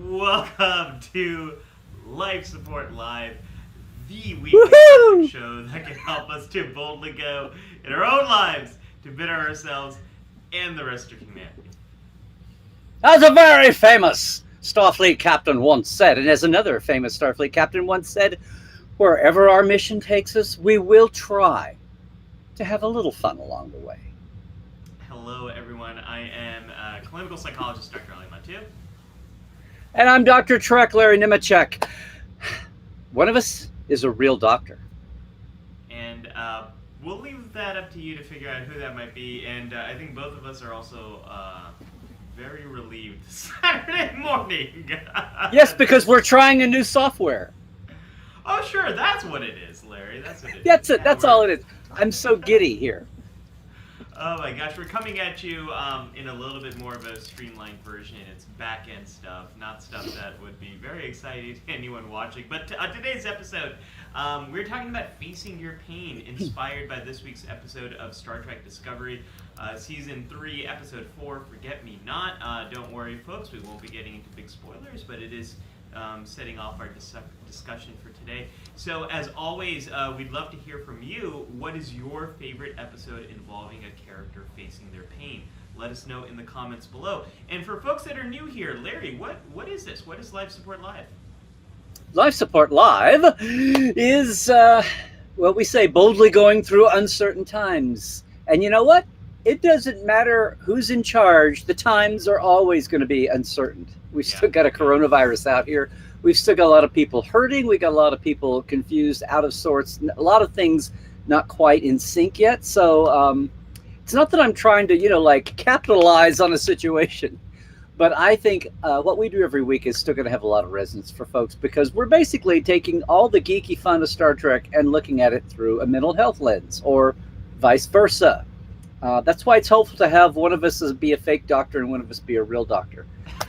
Welcome to Life Support Live, the weekly show that can help us to boldly go in our own lives to better ourselves and the rest of humanity. As a very famous Starfleet captain once said, and as another famous Starfleet captain once said, wherever our mission takes us, we will try to have a little fun along the way. Hello, everyone. I am clinical psychologist Dr. Mattu. And I'm Dr. Nemecek. One of us is a real doctor. And we'll leave that up to you to figure out who that might be. And I think both of us are also very relieved Saturday morning. Yes, because we're trying a new software. Oh, sure. That's what it is, Larry. That's what it is. That's it. That's all it is. I'm so giddy here. Oh my gosh, we're coming at you in a little bit more of a streamlined version. It's back-end stuff, not stuff that would be very exciting to anyone watching. But today's episode, we're talking about facing your pain, inspired by this week's episode of Star Trek Discovery, Season 3, Episode 4, Forget Me Not. Don't worry, folks, we won't be getting into big spoilers, but it is setting off our discussion for today. So, as always, we'd love to hear from you. What is your favorite episode involving a character facing their pain? Let us know in the comments below. And for folks that are new here, Larry, what is this? What is Life Support Live? Life Support Live is, we say, boldly going through uncertain times. And you know what? It doesn't matter who's in charge. The times are always going to be uncertain. We've still got a coronavirus out here. We've still got a lot of people hurting. We got a lot of people confused, out of sorts. A lot of things not quite in sync yet. So it's not that I'm trying to, capitalize on a situation. But I think what we do every week is still going to have a lot of resonance for folks, because we're basically taking all the geeky fun of Star Trek and looking at it through a mental health lens, or vice versa. That's why it's helpful to have one of us be a fake doctor and one of us be a real doctor.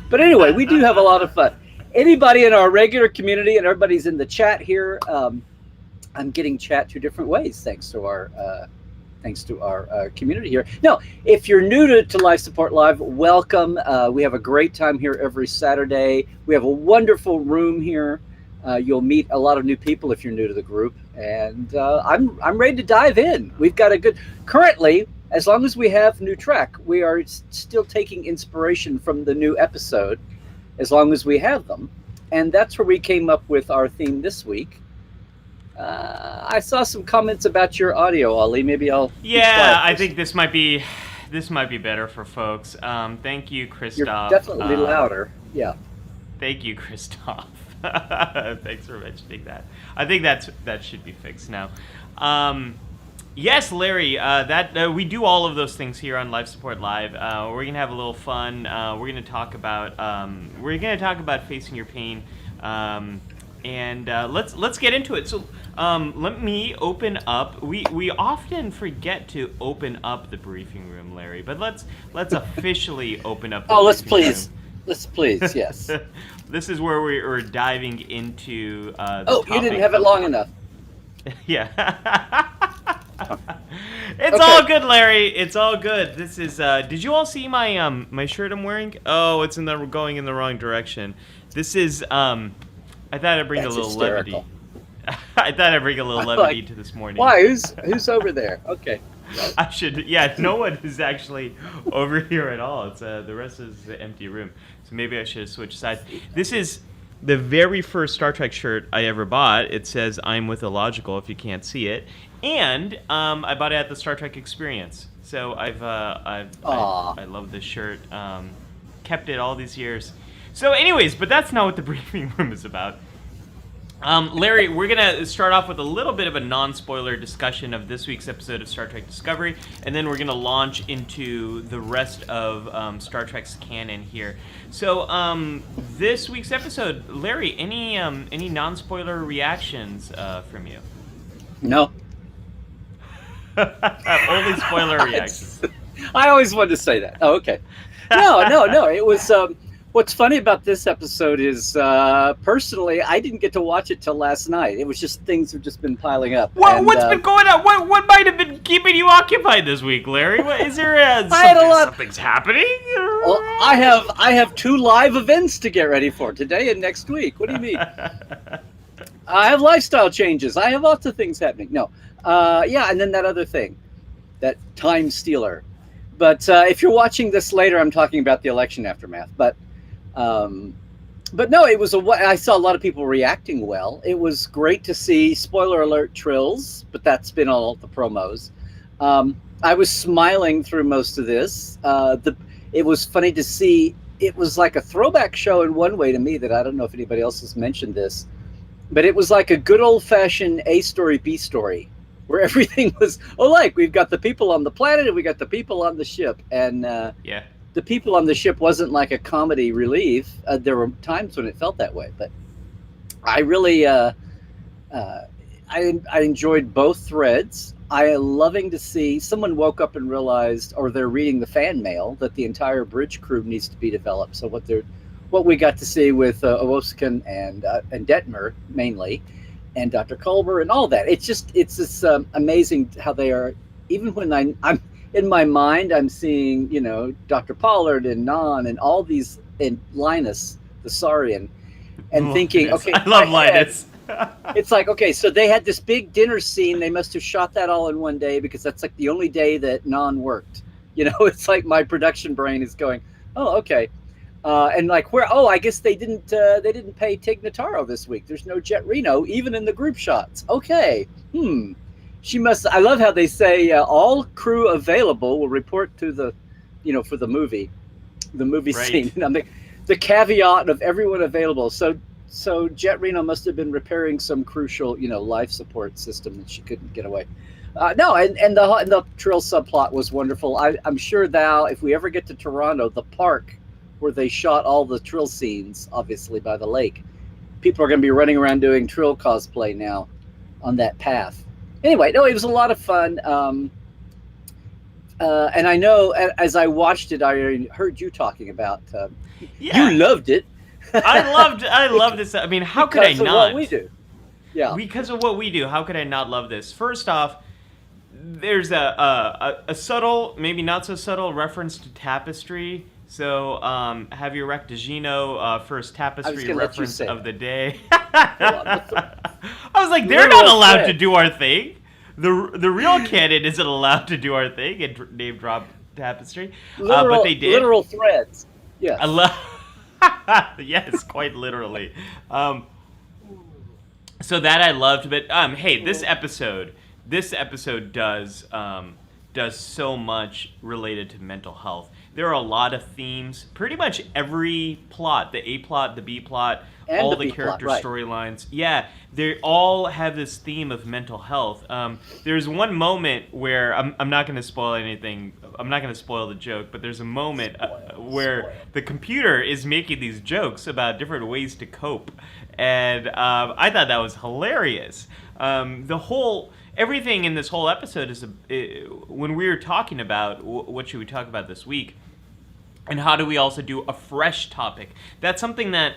But anyway, we do have a lot of fun. Anybody in our regular community, and everybody's in the chat here, I'm getting chat two different ways thanks to our community here. Now, if you're new to Life Support Live, welcome. We have a great time here every Saturday. We have a wonderful room here. You'll meet a lot of new people if you're new to the group, and I'm ready to dive in. We've got a good currently. As long as we have new Trek, we are still taking inspiration from the new episode, as long as we have them. And that's where we came up with our theme this week. I saw some comments about your audio, Ollie. Maybe I'll... Yeah, I think this might be better for folks. Thank you, Christoph. You're definitely louder. Yeah. Thank you, Christoph. Thanks for mentioning that. I think that should be fixed now. Yes, Larry. We do all of those things here on Life Support Live. We're gonna have a little fun. We're gonna talk about facing your pain, and let's get into it. So let me open up. We often forget to open up the briefing room, Larry, but let's officially open up. The let's please. Let's please. Yes. This is where we're diving into. You didn't have it long enough. Yeah. It's okay. All good, Larry. It's all good. This is. Did you all see my my shirt I'm wearing? Oh, it's going in the wrong direction. This is. I thought I'd bring a little hysterical levity. I thought I'd bring a little levity to this morning. Why? Who's over there? Okay. I should. Yeah, no one is actually over here at all. It's the rest is the empty room. So maybe I should have switched sides. This is the very first Star Trek shirt I ever bought. It says "I'm with Illogical" if you can't see it. And I bought it at the Star Trek Experience. So I love this shirt. Kept it all these years. So anyways, but that's not what the briefing room is about. Larry, we're going to start off with a little bit of a non-spoiler discussion of this week's episode of Star Trek Discovery, and then we're going to launch into the rest of Star Trek's canon here. So, this week's episode, Larry, any non-spoiler reactions from you? No. Only spoiler reactions. I always wanted to say that. Oh, okay. No. It was. What's funny about this episode is, personally, I didn't get to watch it till last night. It was just things have just been piling up. What's been going on? What might have been keeping you occupied this week, Larry? Is there something's happening? Well, I have 2 live events to get ready for today and next week. What do you mean? I have lifestyle changes. I have lots of things happening. No, and then that other thing, that time stealer. But if you're watching this later, I'm talking about the election aftermath. But no, it was I saw a lot of people reacting well. It was great to see, spoiler alert, Trills, but that's been all the promos. I was smiling through most of this. It was funny to see. It was like a throwback show in one way to me that I don't know if anybody else has mentioned this, but it was like a good old-fashioned A story, B story, where everything was, we've got the people on the planet and we got the people on the ship. And the people on the ship wasn't like a comedy relief. There were times when it felt that way, but I really, I enjoyed both threads. I loving to see someone woke up and realized, or they're reading the fan mail, that the entire bridge crew needs to be developed. So what we got to see with Owoskin and Detmer mainly, and Dr. Culber and all that. It's just amazing how they are. Even when I'm in my mind, I'm seeing, Dr. Pollard and Non and all these, and Linus, the Saurian, and thinking, Linus. okay, I love Linus. It's like, okay, so they had this big dinner scene. They must have shot that all in one day because that's like the only day that Non worked. It's like my production brain is going, oh, okay. And like I guess they didn't pay Tig Notaro this week. There's no Jet Reno even in the group shots. Okay. She must. I love how they say all crew available will report to the, for the movie right. Scene. The caveat of everyone available. So Jet Reno must have been repairing some crucial, life support system that she couldn't get away. No, and the Trill subplot was wonderful. I'm sure if we ever get to Toronto, the park where they shot all the Trill scenes, obviously by the lake, people are going to be running around doing Trill cosplay now on that path. Anyway, no, it was a lot of fun. And I know as I watched it, I heard you talking about. You loved it. I loved this. I mean, how could I not? Because of what we do. Yeah. Because of what we do, how could I not love this? First off, there's a subtle, maybe not so subtle reference to tapestry. So, have you wrecked Gino first tapestry reference of the day? I was like, they're not allowed to do our thing. The real canon isn't allowed to do our thing and name drop tapestry. But they did. Literal threads. Yes. Yes, quite literally. So that I loved. But hey, this episode does so much related to mental health. There are a lot of themes. Pretty much every plot, the A plot, the B plot, and all the character storylines. Yeah, they all have this theme of mental health. There's one moment where I'm not going to spoil anything. I'm not going to spoil the joke, but there's a moment where the computer is making these jokes about different ways to cope, and I thought that was hilarious. Everything in this whole episode is when we were talking about what should we talk about this week, and how do we also do a fresh topic. That's something that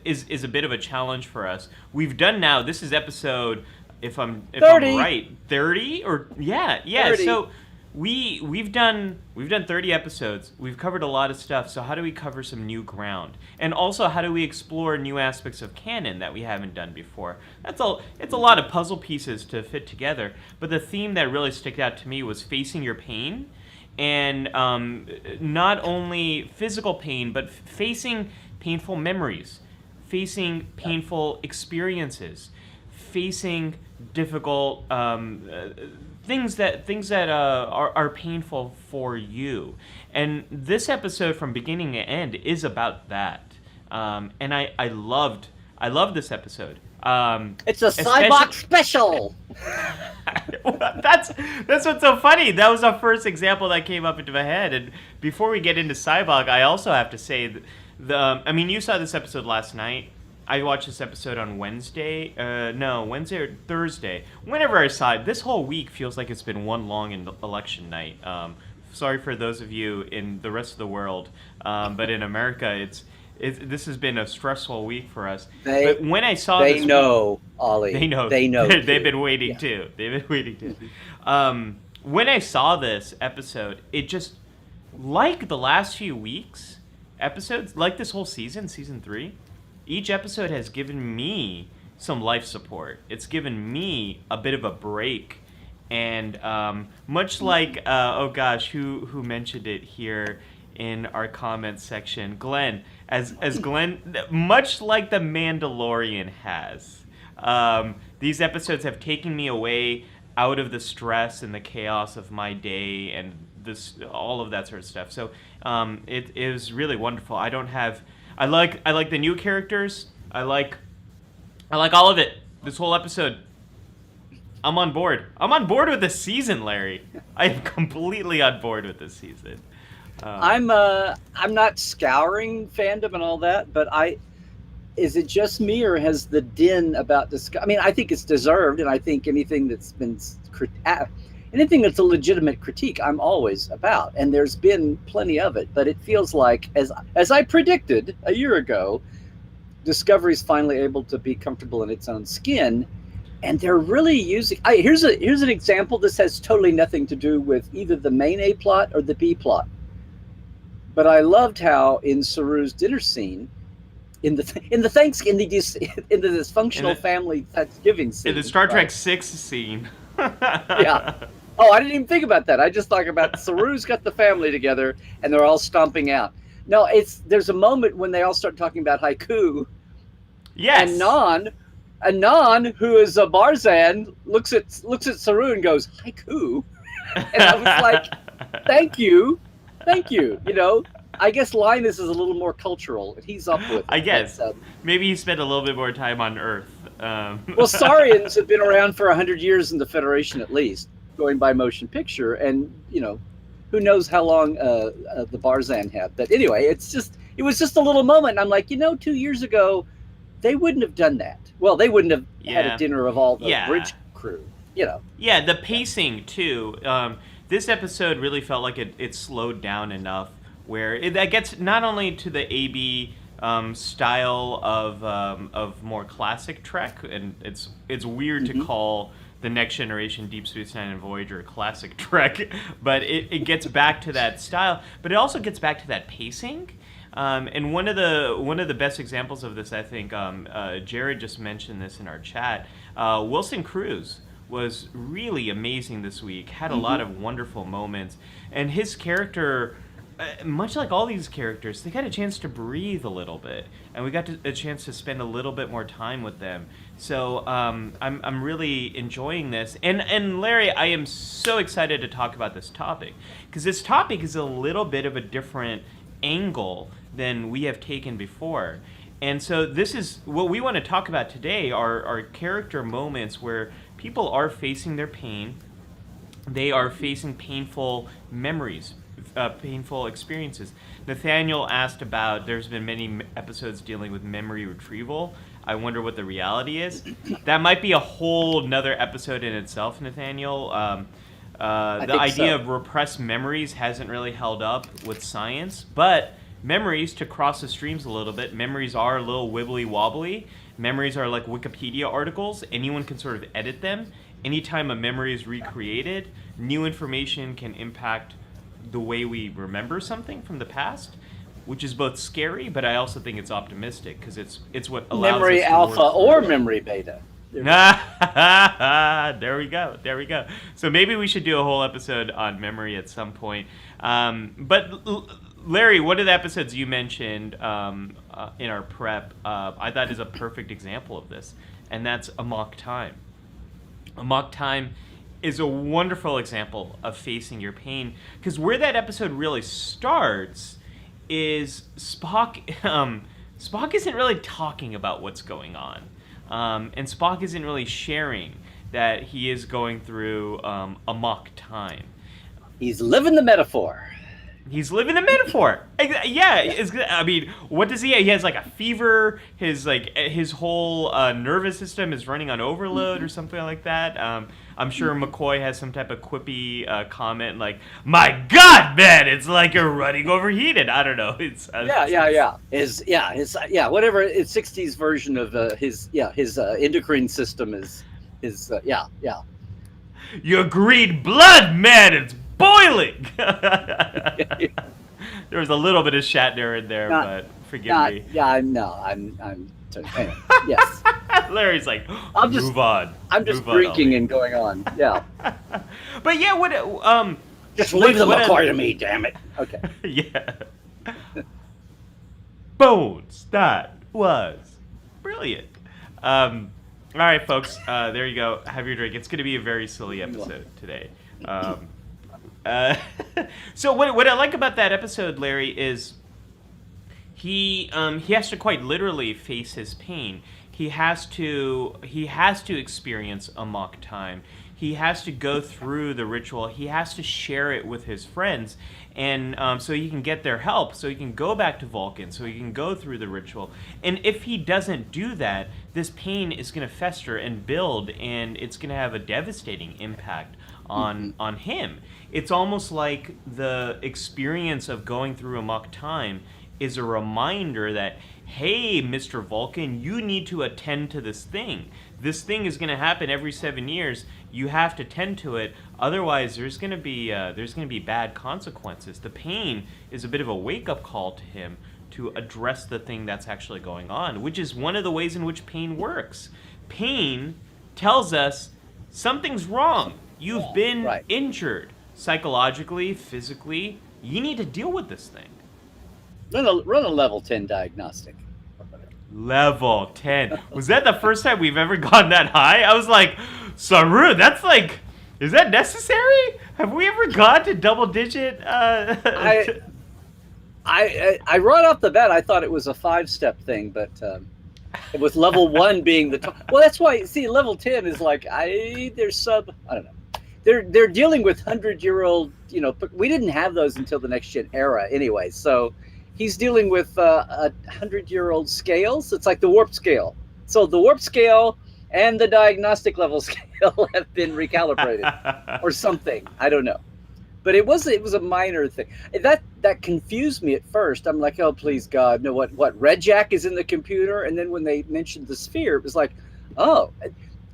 is a bit of a challenge for us. We've done now. This is episode, if I'm right, 30 or yeah. 30. So we've done 30 episodes. We've covered a lot of stuff. So how do we cover some new ground? And also, how do we explore new aspects of canon that we haven't done before? It's a lot of puzzle pieces to fit together. But the theme that really stuck out to me was facing your pain, and not only physical pain, but facing painful memories, facing painful experiences, facing difficult things that are painful for you. And this episode, from beginning to end, is about that. And I loved I love this episode. It's a Cyborg special. that's what's so funny. That was the first example that came up into my head. And before we get into Cyborg, I also have to say, I mean, you saw this episode last night. I watched this episode on Wednesday. Wednesday or Thursday. Whenever I saw it, this whole week feels like it's been one long election night. Sorry for those of you in the rest of the world, but in America, this has been a stressful week for us. But when I saw they this know, week, Ollie. They know. They've been waiting too. They've been waiting too. When I saw this episode, it just, like the last few weeks, episodes, like this whole season 3, each episode has given me some life support. It's given me a bit of a break. And much like, who mentioned it here in our comments section? Glenn. As Glenn, much like The Mandalorian has. These episodes have taken me away out of the stress and the chaos of my day and all of that sort of stuff. So it is really wonderful. I like the new characters. I like all of it. This whole episode. I'm on board. I'm on board with this season, Larry. I am completely on board with this season. I'm not scouring fandom and all that, but is it just me, or has the din about this? I mean, I think it's deserved, and I think anything that's a legitimate critique, I'm always about, and there's been plenty of it. But it feels like, as I predicted a year ago, Discovery's finally able to be comfortable in its own skin. And they're really using. Here's an example. This has totally nothing to do with either the main A plot or the B plot. But I loved how in Saru's dinner scene, in the dysfunctional family Thanksgiving scene, in the Star Trek 6 scene. Yeah. Oh, I didn't even think about that. I just thought about Saru's got the family together and they're all stomping out. No, there's a moment when they all start talking about haiku. Yes. And Non, who is a Barzan, looks at Saru and goes, haiku. And I was like, thank you. You know, I guess Linus is a little more cultural. He's up with it. I guess. Maybe he spent a little bit more time on Earth. Well, Saurians have been around for 100 years in the Federation at least, going by motion picture. And, you know, who knows how long the Barzan had. But anyway, it was just a little moment. And I'm like, 2 years ago, they wouldn't have done that. Well, they wouldn't have had a dinner of all the bridge crew, Yeah, the pacing, too. This episode really felt like it slowed down enough where that gets not only to the AB style of more classic Trek, and it's weird to call the Next Generation, Deep Space Nine, and Voyager classic Trek, but it gets back to that style, but it also gets back to that pacing. And one of the best examples of this, I think, Jared just mentioned this in our chat. Wilson Cruz was really amazing this week. Had a lot of wonderful moments, and his character, much like all these characters, they got a chance to breathe a little bit, and we got a chance to spend a little bit more time with them. So I'm really enjoying this, and Larry, I am so excited to talk about this topic because this topic is a little bit of a different angle than we have taken before. And so this is what we want to talk about today are character moments where people are facing their pain. They are facing painful memories, painful experiences. Nathaniel asked about, there's been many episodes dealing with memory retrieval. I wonder what the reality is. That might be a whole nother episode in itself, Nathaniel. The idea of repressed memories hasn't really held up with science, but memories, to cross the streams a little bit, memories are a little wibbly wobbly. Memories are like Wikipedia articles. Anyone can sort of edit them. Anytime a memory is recreated, new information can impact the way we remember something from the past, which is both scary, but I also think it's optimistic because it's what allows memory us to alpha or memory beta. There we go. So maybe we should do a whole episode on memory at some point. But Larry, one of the episodes you mentioned in our prep, I thought is a perfect example of this, and that's Amok Time. Amok Time is a wonderful example of facing your pain, because where that episode really starts is Spock Spock isn't really talking about what's going on. And Spock isn't really sharing that he is going through a mock time. He's living the metaphor. He's living the metaphor. Yeah. I mean, what does he have? He has like a fever. His whole nervous system is running on overload or something like that. I'm sure McCoy has some type of quippy comment like, "My God, man, it's like you're running overheated." I don't know. It's whatever his '60s version of his endocrine system is. Your green blood, man, it's boiling. There was a little bit of Shatner in there, but forgive me. Yeah, I'm anyway, yes. Larry's like, move on. I'm just drinking and going on. Yeah. But yeah, just leave the McCoy to me, damn it. Okay. Yeah. Bones. That was brilliant. All right, folks. There you go. Have your drink. It's going to be a very silly episode today. So what I like about that episode, Larry, is he has to quite literally face his pain. He has to experience a mock time. He has to go through the ritual. He has to share it with his friends, and so he can get their help, so he can go back to Vulcan, so he can go through the ritual. And if he doesn't do that, this pain is going to fester and build, and it's going to have a devastating impact on him. It's almost like the experience of going through a mock time is a reminder that, hey, Mr. Vulcan, you need to attend to this thing. This thing is going to happen every 7 years. You have to tend to it. Otherwise, there's going to be bad consequences. The pain is a bit of a wake-up call to him to address the thing that's actually going on, which is one of the ways in which pain works. Pain tells us something's wrong. You've been injured psychologically, physically. You need to deal with this thing. Run a level 10 diagnostic. Level 10. Was that the first time we've ever gone that high? I was like, Saru, that's like, is that necessary? Have we ever gone to double digit? I right off the bat, I thought it was a 5-step thing, but with level 1 being the top. Well, that's why, see, level 10 is like, I don't know. They're dealing with 100-year-old, we didn't have those until the next gen era anyway, so he's dealing with 100-year-old scales. It's like the warp scale. So the warp scale and the diagnostic level scale have been recalibrated or something. I don't know. But it was a minor thing. That confused me at first. I'm like, oh, please, God. No, what Red Jack is in the computer? And then when they mentioned the sphere, it was like, oh.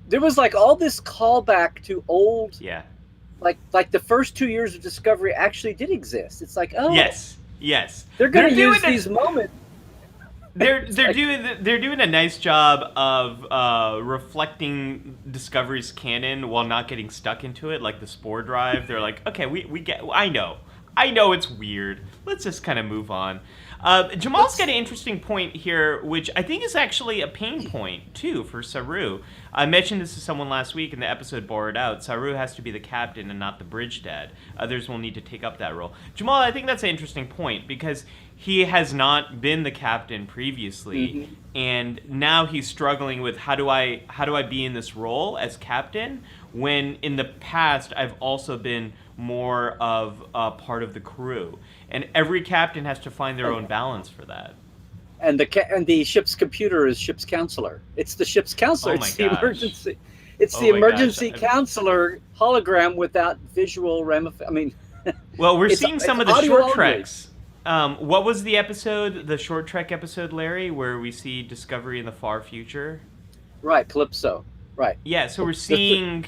There was like all this callback to old, like the first 2 years of Discovery actually did exist. It's like, oh, yes, they're going to use these moments. They're doing a nice job of reflecting Discovery's canon while not getting stuck into it, like the spore drive. They're like, okay, we get, I know it's weird. Let's just kind of move on. Jamal's got an interesting point here, which I think is actually a pain point, too, for Saru. I mentioned this to someone last week, and the episode bore it out. Saru has to be the captain and not the bridge dad. Others will need to take up that role. Jamal, I think that's an interesting point, because he has not been the captain previously, and now he's struggling with how do I be in this role as captain, when in the past I've also been more of a part of the crew. And every captain has to find their own balance for that. And the ship's computer is ship's counselor. It's the ship's counselor. It's the emergency. It's the emergency counselor hologram without visual ramification. I mean, well, we're seeing some of the short treks. What was the episode, the short trek episode, Larry, where we see Discovery in the far future? Right, Calypso. Right. Yeah, so we're seeing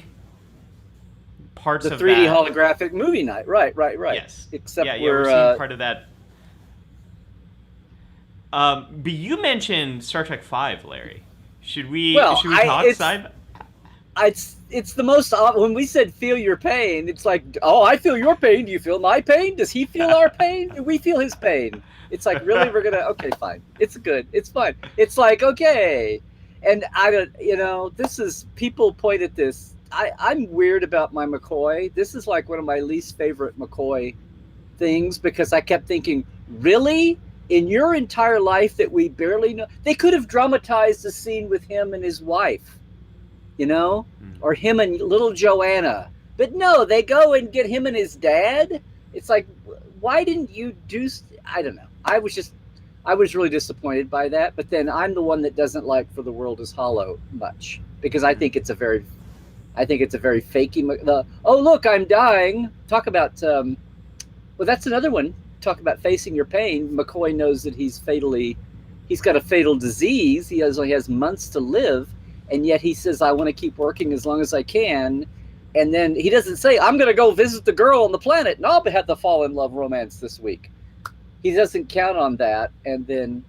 parts of 3D holographic movie night. Right. Yes. Except we're seeing part of that. But you mentioned Star Trek V, Larry. Should we talk side? It's the most, when we said feel your pain, it's like, oh, I feel your pain. Do you feel my pain? Does he feel our pain? Do we feel his pain? It's like, really? We're going to, okay, fine. It's good. It's fine. It's like, okay. And I don't, this is, people point at this. I'm weird about my McCoy. This is like one of my least favorite McCoy things, because I kept thinking, really? in your entire life that we barely know. They could have dramatized the scene with him and his wife, or him and little Joanna. But no, they go and get him and his dad. It's like, why didn't you do? I don't know. I was really disappointed by that. But then I'm the one that doesn't like "For the World Is Hollow" much, because I think it's a very fakey. Oh, look, I'm dying. Talk about. Well, that's another one. Talk about facing your pain. McCoy knows that he's got a fatal disease. He only has months to live, and yet he says, "I want to keep working as long as I can." And then he doesn't say, "I'm going to go visit the girl on the planet and I'll have the fall in love romance this week." He doesn't count on that, and then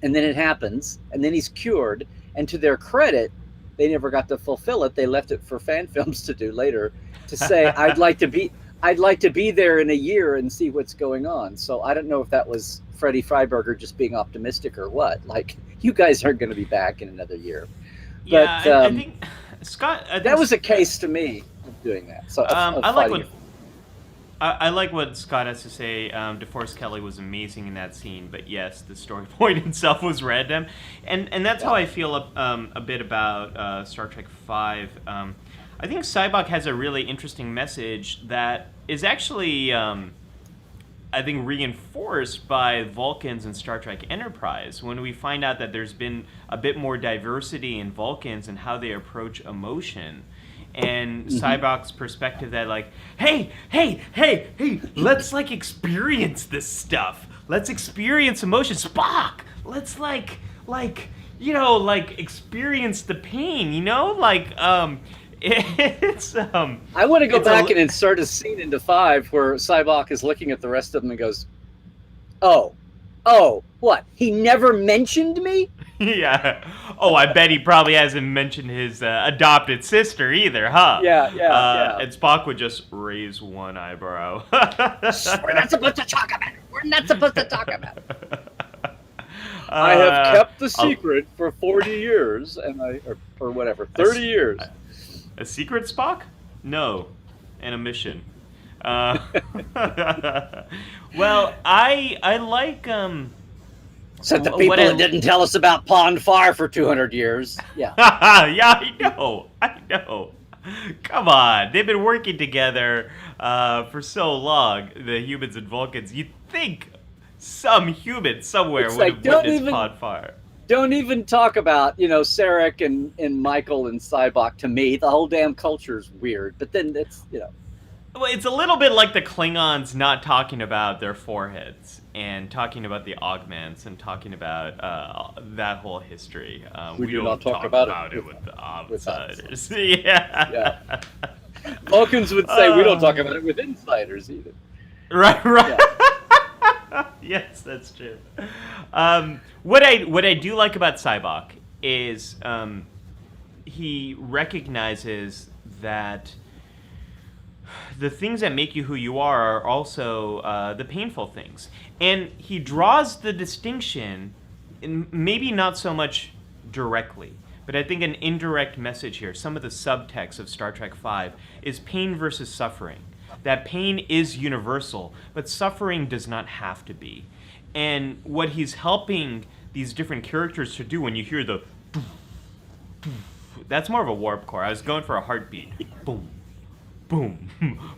it happens, and then he's cured. And to their credit, they never got to fulfill it. They left it for fan films to do later, to say, I'd like to be there in a year and see what's going on. So I don't know if that was Freddie Freiberger just being optimistic or what. Like, you guys aren't going to be back in another year. Yeah, but I think Scott. That was a case to me of doing that. So I like what Scott has to say. DeForest Kelley was amazing in that scene, but yes, the story point itself was random, and that's how I feel a bit about Star Trek V. I think Sybok has a really interesting message that is actually, I think, reinforced by Vulcans in Star Trek Enterprise, when we find out that there's been a bit more diversity in Vulcans and how they approach emotion. And Sybok's perspective that, like, hey, let's, like, experience this stuff. Let's experience emotion. Spock, let's, like, experience the pain, it's, I want to go back and insert a scene into 5 where Sybok is looking at the rest of them and goes, oh, what? He never mentioned me? Yeah. Oh, I bet he probably hasn't mentioned his adopted sister either, huh? Yeah. And Spock would just raise one eyebrow. We're not supposed to talk about it. I have kept the secret for 40 years, and or whatever, 30 years. A secret, Spock? No. And a mission. Well, I like Except the people that didn't tell us about Pond Far for 200 years. Yeah. Yeah, I know. Come on. They've been working together for so long, the humans and Vulcans. You'd think some human somewhere would have witnessed Pond Far. Don't even talk about, Sarek and Michael and Sybok. To me, the whole damn culture is weird. But then it's, Well, it's a little bit like the Klingons not talking about their foreheads and talking about the augments and talking about that whole history. We do don't not talk about it with the outsiders. Yeah. Vulcans would say we don't talk about it with insiders either. Right. Yeah. Yes, that's true. What I do like about Sybok is he recognizes that the things that make you who you are also the painful things. And he draws the distinction, maybe not so much directly, but I think an indirect message here, some of the subtext of Star Trek V, is pain versus suffering. That pain is universal, but suffering does not have to be. And what he's helping these different characters to do, when you hear the that's more of a warp core. I was going for a heartbeat. Boom. Boom.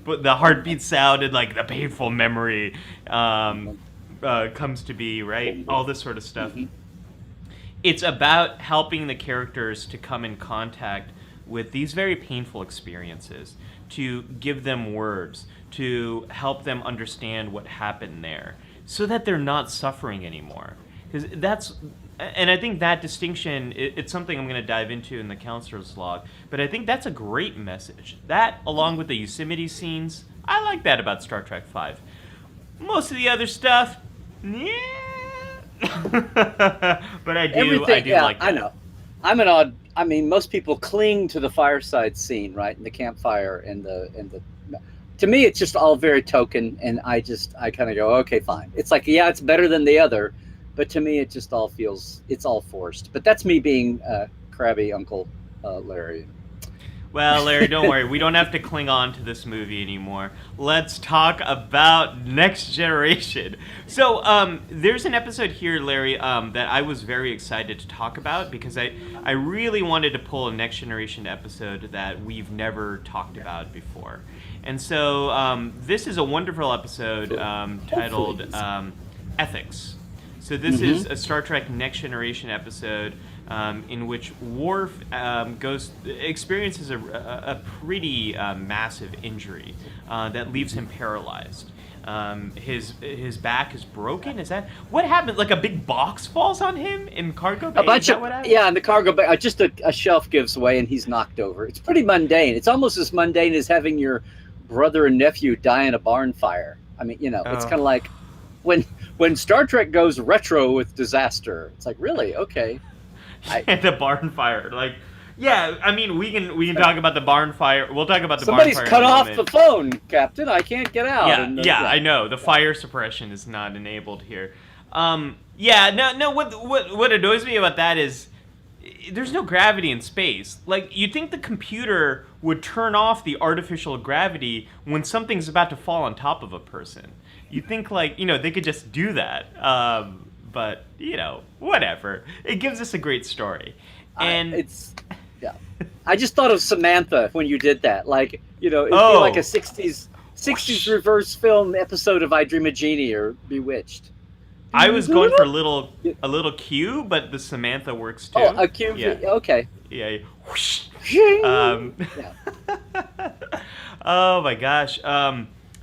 But the heartbeat sound and like the painful memory comes to be, right? All this sort of stuff. It's about helping the characters to come in contact with these very painful experiences, to give them words, to help them understand what happened there, so that they're not suffering anymore. And I think that distinction, it's something I'm going to dive into in the Counselor's Log, but I think that's a great message. That, along with the Yosemite scenes, I like that about Star Trek V. Most of the other stuff, yeah. But I do like that. I know. Most people cling to the fireside scene, right, and the campfire and the. To me, it's just all very token, and I kind of go, okay, fine. It's like, yeah, it's better than the other, but to me, it just all feels, it's all forced. But that's me being crabby Uncle Larry. Well, Larry, don't worry. We don't have to cling on to this movie anymore. Let's talk about Next Generation. So, there's an episode here, Larry, that I was very excited to talk about because I really wanted to pull a Next Generation episode that we've never talked about before. And so, this is a wonderful episode titled Ethics. So this is a Star Trek Next Generation episode in which Worf experiences a pretty massive injury that leaves him paralyzed. His back is broken. Is that what happened? Like a big box falls on him in cargo bay? In the cargo bay. Just a shelf gives way and he's knocked over. It's pretty mundane. It's almost as mundane as having your brother and nephew die in a barn fire. I mean, it's kind of like when Star Trek goes retro with disaster. It's like, really? Okay. The barn fire, like, yeah. I mean, we can talk about the barn fire. We'll talk about the Somebody's barn fire. Somebody's cut off the phone, Captain. I can't get out. Yeah, I know. The fire suppression is not enabled here. No. What annoys me about that is there's no gravity in space. Like, you'd think the computer would turn off the artificial gravity when something's about to fall on top of a person. You'd think, like, they could just do that. But, whatever. It gives us a great story. And I just thought of Samantha when you did that. Like, it'd be like a 60s reverse film episode of I Dream of Jeannie or Bewitched. I was going for a little Q, but the Samantha works too. Oh, a Q. Yeah. Okay. Yeah. Oh my gosh.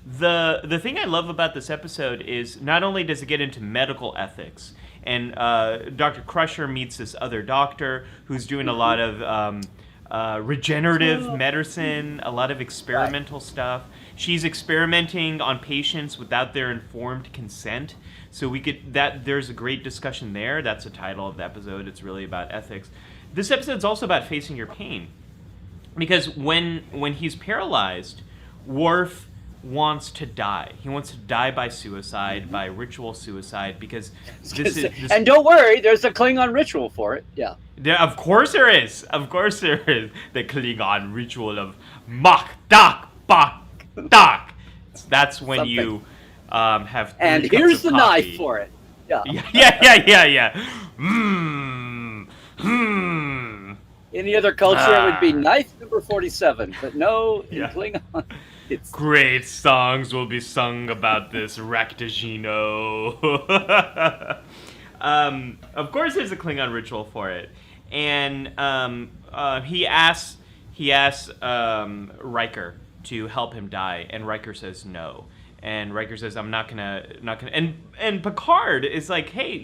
The thing I love about this episode is not only does it get into medical ethics, and Dr. Crusher meets this other doctor who's doing a lot of regenerative medicine, a lot of experimental stuff. She's experimenting on patients without their informed consent. So there's a great discussion there. That's the title of the episode. It's really about ethics. This episode's also about facing your pain. Because when he's paralyzed, Worf wants to die. He wants to die by suicide, by ritual suicide, because and don't worry, there's a Klingon ritual for it. Yeah. Of course there is. Of course there is. The Klingon ritual of Mach Dak Bak Dak. That's when you have 3 and cups here's of the coffee. knife for it. Yeah. Yeah. Any other culture it would be knife number 47, but no, in Klingon. It's great songs will be sung about this Raktajino. Of course, there's a Klingon ritual for it, and he asks Riker to help him die, and Riker says no, and Riker says I'm not gonna, and Picard is like, hey,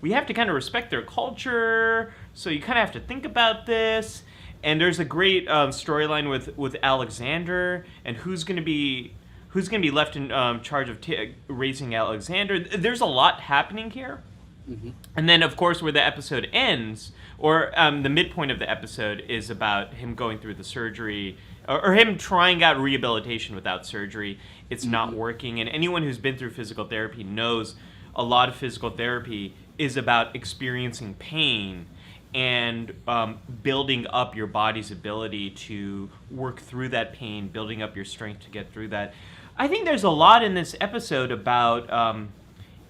we have to kind of respect their culture, so you kind of have to think about this. And there's a great storyline with Alexander and who's going to be left in charge of raising Alexander. There's a lot happening here. Mm-hmm. And then, of course, where the episode ends, or the midpoint of the episode, is about him going through the surgery, or him trying out rehabilitation without surgery. It's not working. And anyone who's been through physical therapy knows a lot of physical therapy is about experiencing pain and building up your body's ability to work through that pain, building up your strength to get through that. I think there's a lot in this episode about,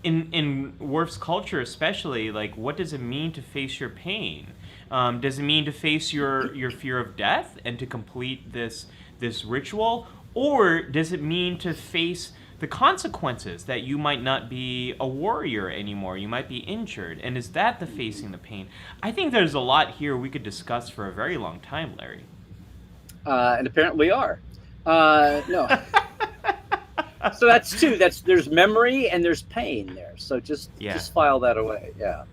in Worf's culture especially, like, what does it mean to face your pain? Does it mean to face your fear of death and to complete this ritual? Or does it mean to face the consequences that you might not be a warrior anymore, you might be injured, and is that the facing the pain? I think there's a lot here we could discuss for a very long time, Larry. And apparently we are. No. So that's two. There's memory and there's pain there. So just file that away. Yeah.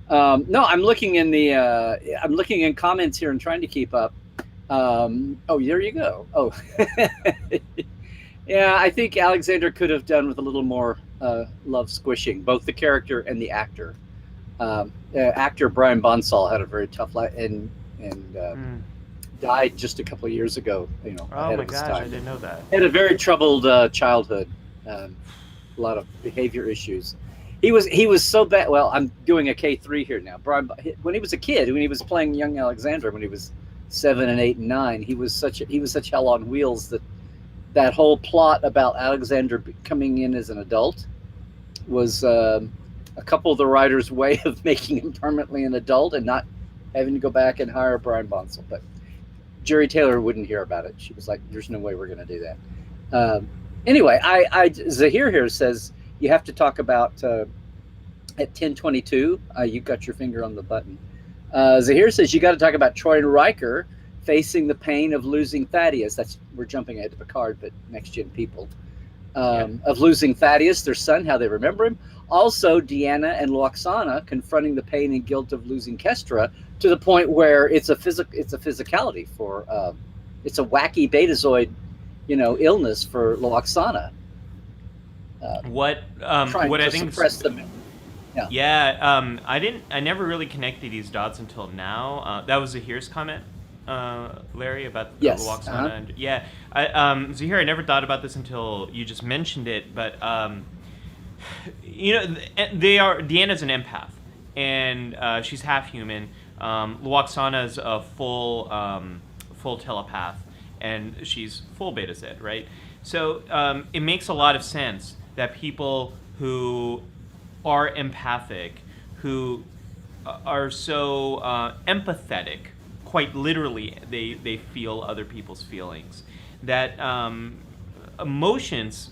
No, I'm looking in comments here and trying to keep up. Oh, there you go. Oh. Yeah, I think Alexander could have done with a little more love squishing, both the character and the actor. Actor Brian Bonsall had a very tough life and died just a couple of years ago. Oh my gosh, I didn't know that. Had a very troubled childhood, a lot of behavior issues. He was so bad. Well, I'm doing a K3 here now. Brian, when he was a kid, when he was playing young Alexander, when he was 7 and 8 and 9. He was such hell on wheels that whole plot about Alexander coming in as an adult was a couple of the writers' way of making him permanently an adult and not having to go back and hire Brian Bonsall. But Jerry Taylor wouldn't hear about it. She was like, "There's no way we're going to do that." Anyway, Zahir here says you have to talk about at 10:22. You got your finger on the button. Zahir says you got to talk about Troy and Riker facing the pain of losing Thaddeus. We're jumping ahead to Picard, but next gen people. Of losing Thaddeus, their son, how they remember him. Also, Deanna and Lwaxana confronting the pain and guilt of losing Kestra to the point where it's a physicality for it's a wacky Betazoid, illness for Lwaxana. What Trying to I think suppress them. Yeah, I never really connected these dots until now. That was Zahir's comment, Larry, about Yes. Lwaxana. Zahir, I never thought about this until you just mentioned it, but Deanna's an empath, and she's half human. Lwaxana's a full telepath, and she's full Beta Z, right? So it makes a lot of sense that people who are empathic, who are so empathetic, quite literally, they feel other people's feelings, that emotions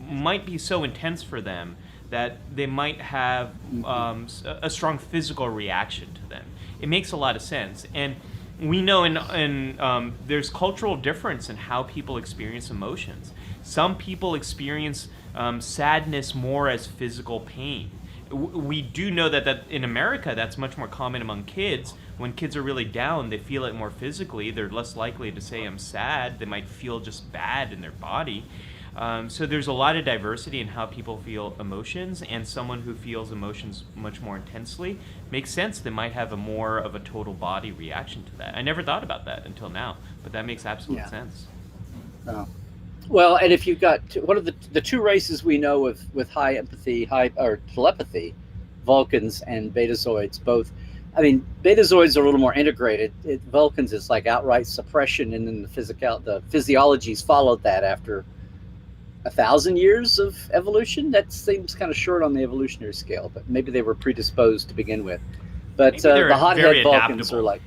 might be so intense for them that they might have a strong physical reaction to them. It makes a lot of sense. And we know there's cultural difference in how people experience emotions. Some people experience sadness more as physical pain. We do know that in America, that's much more common among kids. When kids are really down, they feel it more physically. They're less likely to say, I'm sad. They might feel just bad in their body. So there's a lot of diversity in how people feel emotions, and someone who feels emotions much more intensely makes sense. They might have more of a total body reaction to that. I never thought about that until now, but that makes absolute sense. Oh. Well, and if you've got one of the two races we know with high empathy, or telepathy, Vulcans and Betazoids, both. I mean, Betazoids are a little more integrated. Vulcans is like outright suppression, and then the physiologies followed that after 1,000 years of evolution. That seems kind of short on the evolutionary scale, but maybe they were predisposed to begin with. But the hothead Vulcans are like,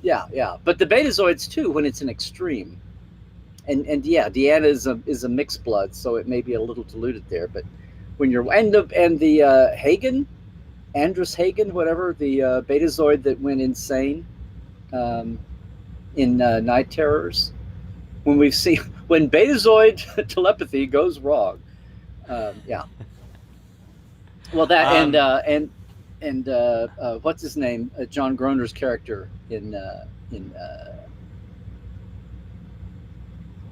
yeah. But the Betazoids too, when it's an extreme. And yeah, Deanna is a mixed blood, so it may be a little diluted there. But when you're the Hagen, Andrus Hagen, whatever, the Betazoid that went insane in Night Terrors, when Betazoid telepathy goes wrong, yeah. Well, that and what's his name? John Groner's character in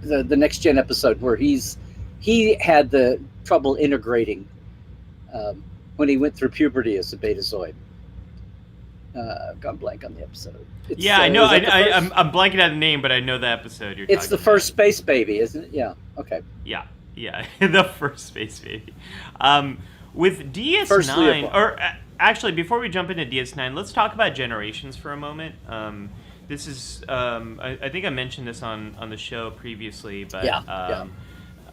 the Next Gen episode, where he had the trouble integrating when he went through puberty as a Betazoid. Gone blank on the episode. I know. I'm blanking out the name, but I know the episode you're talking about. It's the first space baby, isn't it? Yeah. Okay. Yeah. The first space baby. With DS9, or actually, before we jump into DS9, let's talk about generations for a moment. This is, I think I mentioned this on the show previously, but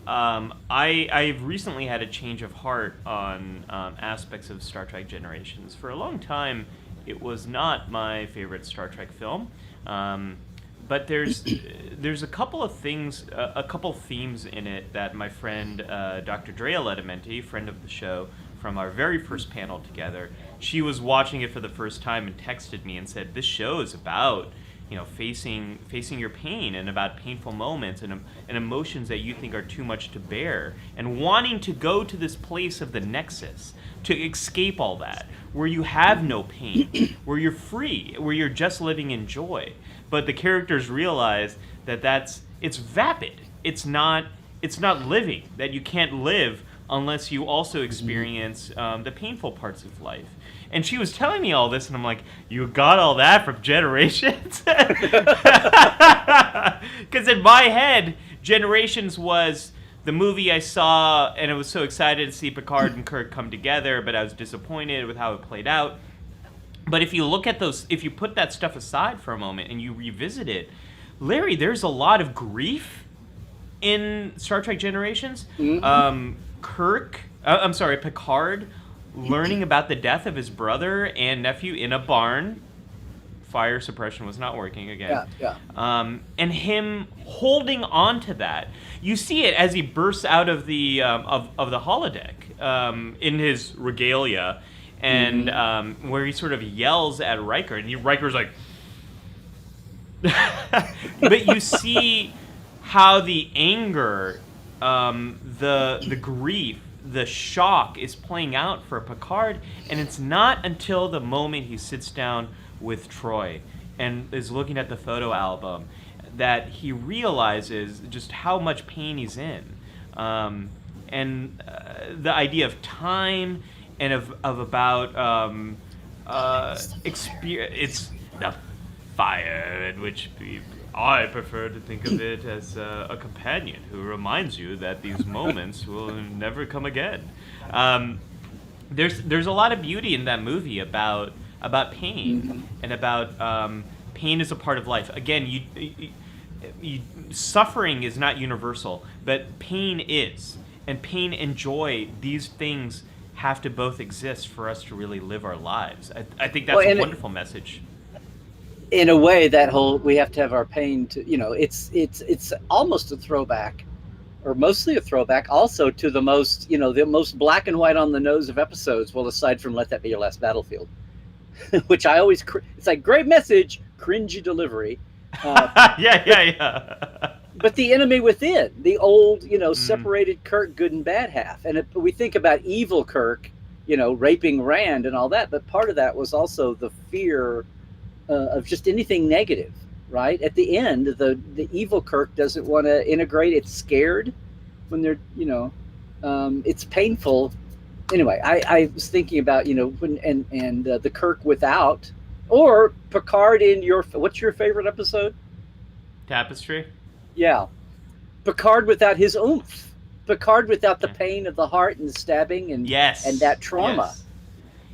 I've recently had a change of heart on aspects of Star Trek Generations. For a long time, it was not my favorite Star Trek film, but there's a couple of things, a couple themes in it that my friend Dr. Drea Ledimenti, friend of the show, from our very first panel together, she was watching it for the first time and texted me and said, "This show is about facing your pain, and about painful moments and emotions that you think are too much to bear, and wanting to go to this place of the Nexus to escape all that, where you have no pain, where you're free, where you're just living in joy." But the characters realize that it's vapid. It's not living. That you can't live unless you also experience the painful parts of life. And she was telling me all this, and I'm like, you got all that from Generations? Because in my head, Generations was the movie I saw, and I was so excited to see Picard and Kirk come together, but I was disappointed with how it played out. But if you look at those, if you put that stuff aside for a moment and you revisit it, Larry, there's a lot of grief in Star Trek Generations. Picard learning about the death of his brother and nephew in a barn. Fire suppression was not working again. And him holding on to that. You see it as he bursts out of the of the holodeck in his regalia, and where he sort of yells at Riker, and Riker's like. But you see how the anger, the grief, the shock is playing out for Picard, and it's not until the moment he sits down with Troy and is looking at the photo album that he realizes just how much pain he's in, and the idea of time and of about experience. It's the fire in which I prefer to think of it as a companion who reminds you that these moments will never come again. There's a lot of beauty in that movie about pain and about pain is a part of life. Again, you suffering is not universal, but pain is, and pain and joy. These things have to both exist for us to really live our lives. I think that's a wonderful message. In a way, that whole we have to have our pain to, it's almost a throwback, or mostly a throwback, also to the most black and white on the nose of episodes. Well, aside from Let That Be Your Last Battlefield, which I always it's like great message, cringy delivery. Yeah. But the enemy within, the old, separated Kirk, good and bad half, and we think about evil Kirk, raping Rand and all that. But part of that was also the fear of just anything negative, right? At the end, the evil Kirk doesn't want to integrate. It's scared when they're, it's painful. Anyway, I was thinking about, when and the Kirk without, or Picard in what's your favorite episode? Tapestry. Yeah, Picard without his oomph. Picard without the pain of the heart and the stabbing and that trauma.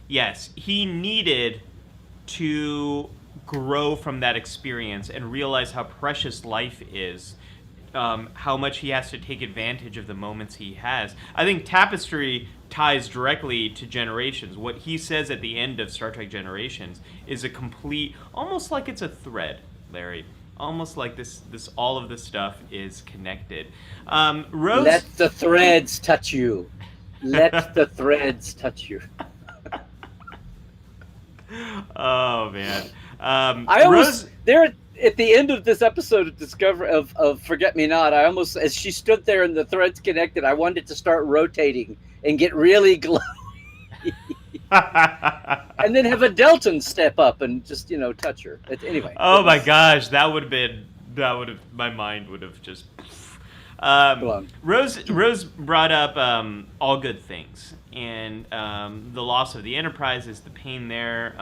Yes, he needed to grow from that experience and realize how precious life is, how much he has to take advantage of the moments he has. I think Tapestry ties directly to Generations. What he says at the end of Star Trek Generations is a complete, almost like it's a thread, Larry. Almost like this all of this stuff is connected. Rose, let the threads touch you. Let the threads touch you. Oh man. I almost there at the end of this episode of Forget Me Not, I almost, as she stood there and the threads connected, I wanted to start rotating and get really glowy. And then have a Delton step up and just, touch her. Anyway. Oh my gosh, my mind would have just Rose brought up All Good Things, and the loss of the Enterprise is the pain there.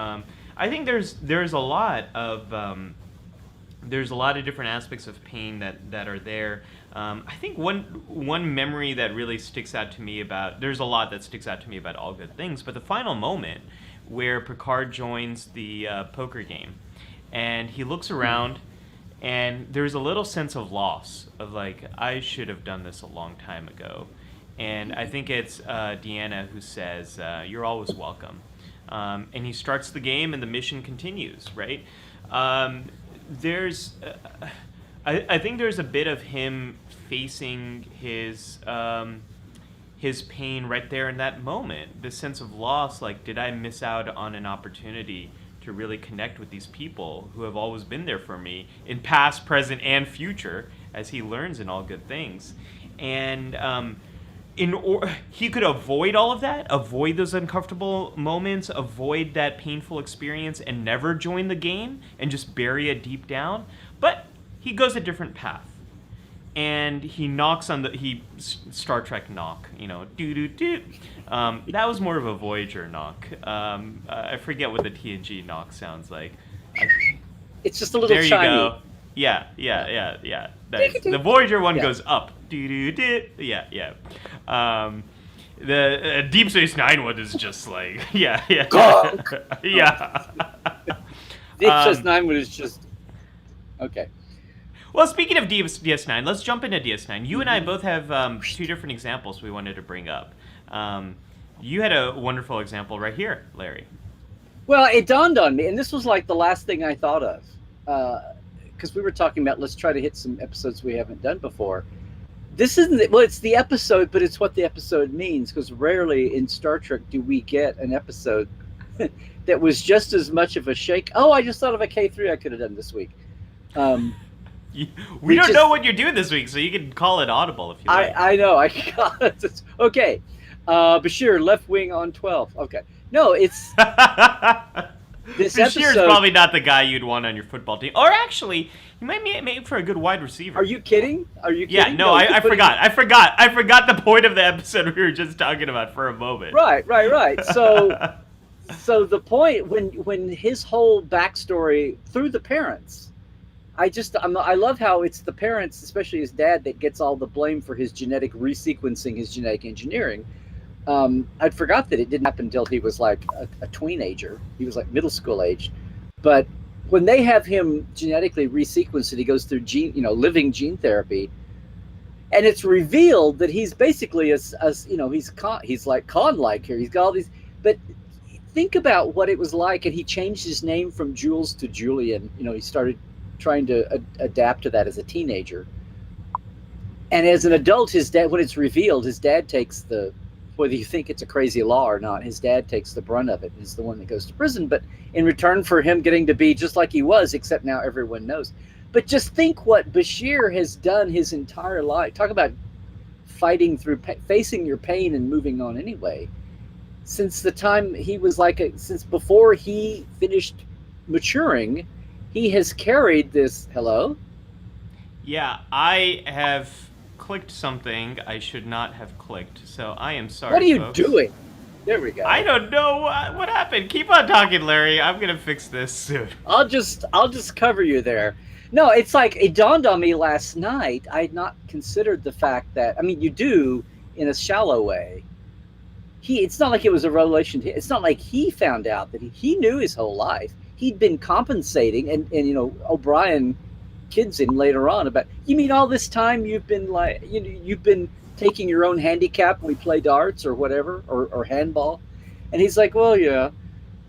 I think there's a lot of different aspects of pain that are there. I think one memory that really sticks out to me there's a lot that sticks out to me about All Good Things, but the final moment where Picard joins the poker game, and he looks around, and there's a little sense of loss of like, I should have done this a long time ago. And I think it's Deanna who says, you're always welcome. And he starts the game and the mission continues, right? I think there's a bit of him facing his pain right there in that moment. The sense of loss, like, did I miss out on an opportunity to really connect with these people who have always been there for me in past, present, and future, as he learns in All Good Things. And he could avoid all of that, avoid those uncomfortable moments, avoid that painful experience, and never join the game and just bury it deep down. But he goes a different path. And he knocks on Star Trek knock, doo-doo-doo. That was more of a Voyager knock. I forget what the TNG knock sounds like. It's just a little there chimey. You go. Yeah. Nice. The Voyager one goes up. Doo-doo-doo. Yeah. The Deep Space Nine one is just like, yeah. Yeah. Deep Space Nine one is just okay. Well, speaking of DS9, let's jump into DS9. You and I both have two different examples we wanted to bring up. You had a wonderful example right here, Larry. Well, it dawned on me, and this was like the last thing I thought of, because we were talking about let's try to hit some episodes we haven't done before. This isn't well, it's the episode, but it's what the episode means, because rarely in Star Trek do we get an episode that was just as much of a shake. Oh, I just thought of a K3 I could have done this week. We don't know what you're doing this week, so you can call it audible if you like. I know. I got it. Okay. Bashir, left wing on 12. Okay. No, it's this Bashir's episode. probably not the guy you'd want on your football team. Or actually, he might be made for a good wide receiver. Are you kidding? Yeah, no, I forgot. I forgot the point of the episode we were just talking about for a moment. Right. So the point when his whole backstory through the parents, I love how it's the parents, especially his dad, that gets all the blame for his genetic resequencing, his genetic engineering. I'd forgot that it didn't happen until he was like a teenager. He was like middle school age. But when they have him genetically resequenced and he goes through living gene therapy, and it's revealed that he's basically he's like Khan-like here. He's got all these, but think about what it was like, and he changed his name from Jules to Julian. He started trying to adapt to that as a teenager. And as an adult, his dad, when it's revealed, his dad takes whether you think it's a crazy law or not, his dad takes the brunt of it and is the one that goes to prison. But in return for him getting to be just like he was, except now everyone knows. But just think what Bashir has done his entire life. Talk about fighting through, facing your pain and moving on anyway. Since the time he was since before he finished maturing, he has carried this. Hello? Yeah, I have clicked something I should not have clicked, so I am sorry. What are you folks. doing? There we go. I don't know what happened. Keep on talking, Larry. I'm gonna fix this soon. I'll just cover you there. No, it's like it dawned on me last night. I had not considered the fact that you do in a shallow way. It's not like it was a revelation. It's not like he found out that he knew his whole life. He'd been compensating, and O'Brien kids him later on about, you mean all this time you've been you've been taking your own handicap when we play darts or whatever, or handball? And he's like, well, yeah,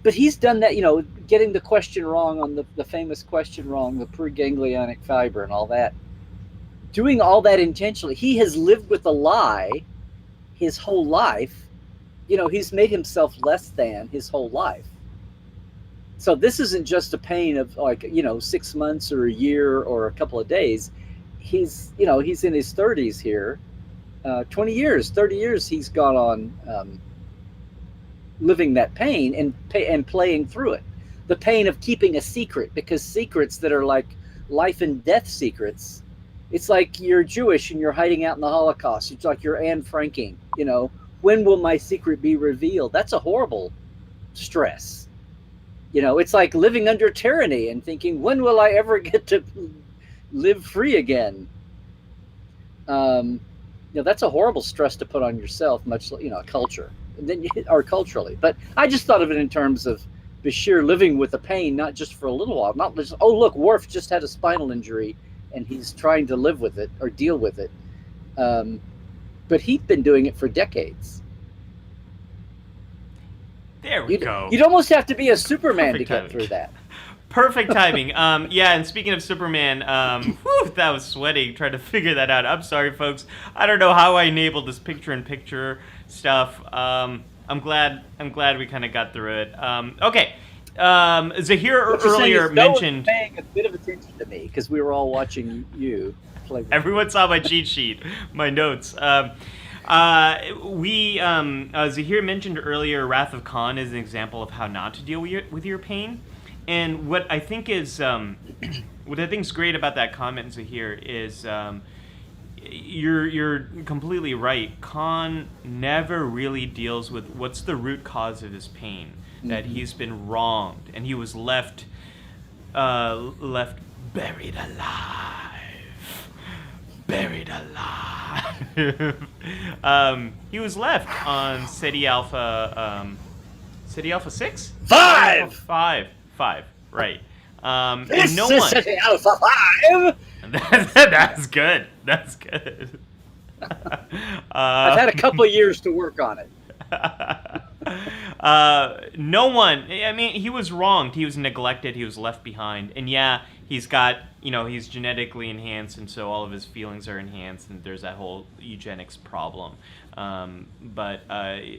but he's done that, getting the question wrong on the famous question wrong, the preganglionic fiber and all that, doing all that intentionally. He has lived with a lie his whole life. He's made himself less than his whole life. So this isn't just a pain of 6 months or a year or a couple of days. He's in his 30s here, 30 years he's gone on living that pain and playing through it. The pain of keeping a secret, because secrets that are like life and death secrets, it's like you're Jewish and you're hiding out in the Holocaust. It's like you're Anne Franking, when will my secret be revealed? That's a horrible stress. It's like living under tyranny and thinking, when will I ever get to live free again? That's a horrible stress to put on yourself, much culture, and then or culturally. But I just thought of it in terms of Bashir living with the pain, not just for a little while, not just, oh look, Worf just had a spinal injury and he's trying to live with it or deal with it. But he'd been doing it for decades. There we go. You'd almost have to be a Superman Perfect to get timing. through that. Perfect timing. Yeah, and speaking of Superman, that was sweaty trying to figure that out. I'm sorry, folks. I don't know how I enabled this picture-in-picture stuff. I'm glad we kind of got through it. Okay. Zahir earlier mentioned... No one's paying a bit of attention to me because we were all watching you play. Everyone saw my cheat sheet, my notes. Zahir mentioned earlier Wrath of Khan is an example of how not to deal with your pain. And what I think is great about that comment, Zahir, is you're completely right. Khan never really deals with what's the root cause of his pain, that he's been wronged and he was left buried alive. He was left on Ceti Alpha 6? Five! Five, right. This And no is one. City Alpha 5! That's good. That's good. I've had a couple of years to work on it. No one. I mean, he was wronged. He was neglected. He was left behind. And yeah, he's got, he's genetically enhanced, and so all of his feelings are enhanced, and there's that whole eugenics problem. But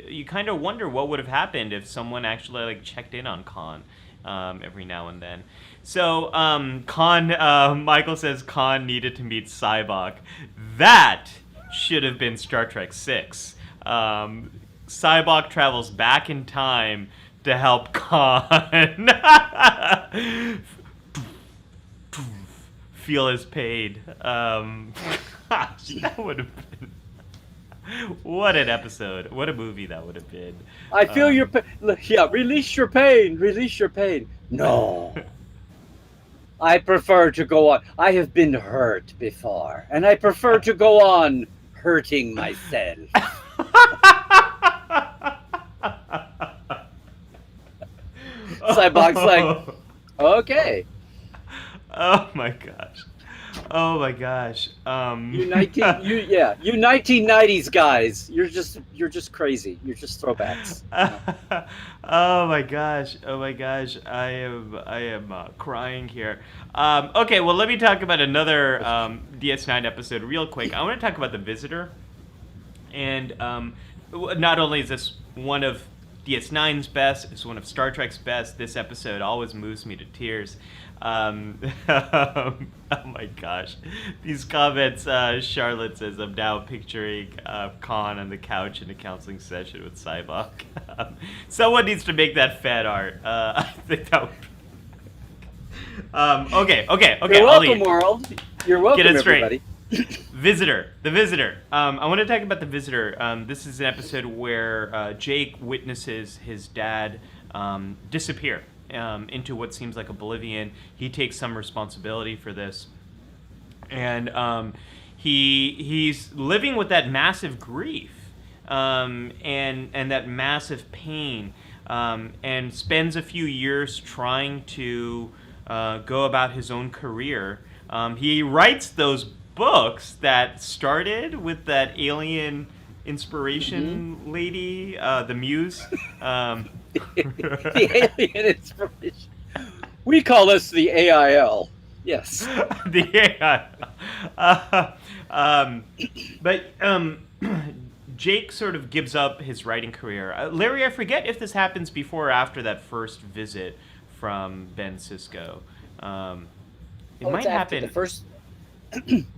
you kind of wonder what would have happened if someone actually checked in on Khan every now and then. So Michael says Khan needed to meet Cybok. That should have been Star Trek 6. Cybok travels back in time to help Khan feel his pain. Gosh, that would have been... What an episode. What a movie that would have been. I feel your pain. Yeah, release your pain. Release your pain. No. I prefer to go on. I have been hurt before, and I prefer to go on hurting myself. Cybok's like, okay. Oh my gosh. Oh my gosh. You 1990s guys. You're just crazy. You're just throwbacks. Oh my gosh. Oh my gosh. I am crying here. Okay, well, let me talk about another DS9 episode real quick. I want to talk about The Visitor. And not only is this one of DS9's best, it's one of Star Trek's best. This episode always moves me to tears. Oh my gosh. These comments, Charlotte says, I'm now picturing Khan on the couch in a counseling session with Cybok. Someone needs to make that fan art. I think that would okay. You're welcome, world. You're welcome, Get it straight. everybody. Visitor. The Visitor. I want to talk about The Visitor. This is an episode where Jake witnesses his dad disappear into what seems like oblivion. He takes some responsibility for this. And he's living with that massive grief and that massive pain and spends a few years trying to go about his own career. He writes those books that started with that alien inspiration lady, the muse. The alien inspiration. We call this the AIL. Yes. The AIL. But Jake sort of gives up his writing career. Larry, I forget if this happens before or after that first visit from Ben Sisko. It might happen.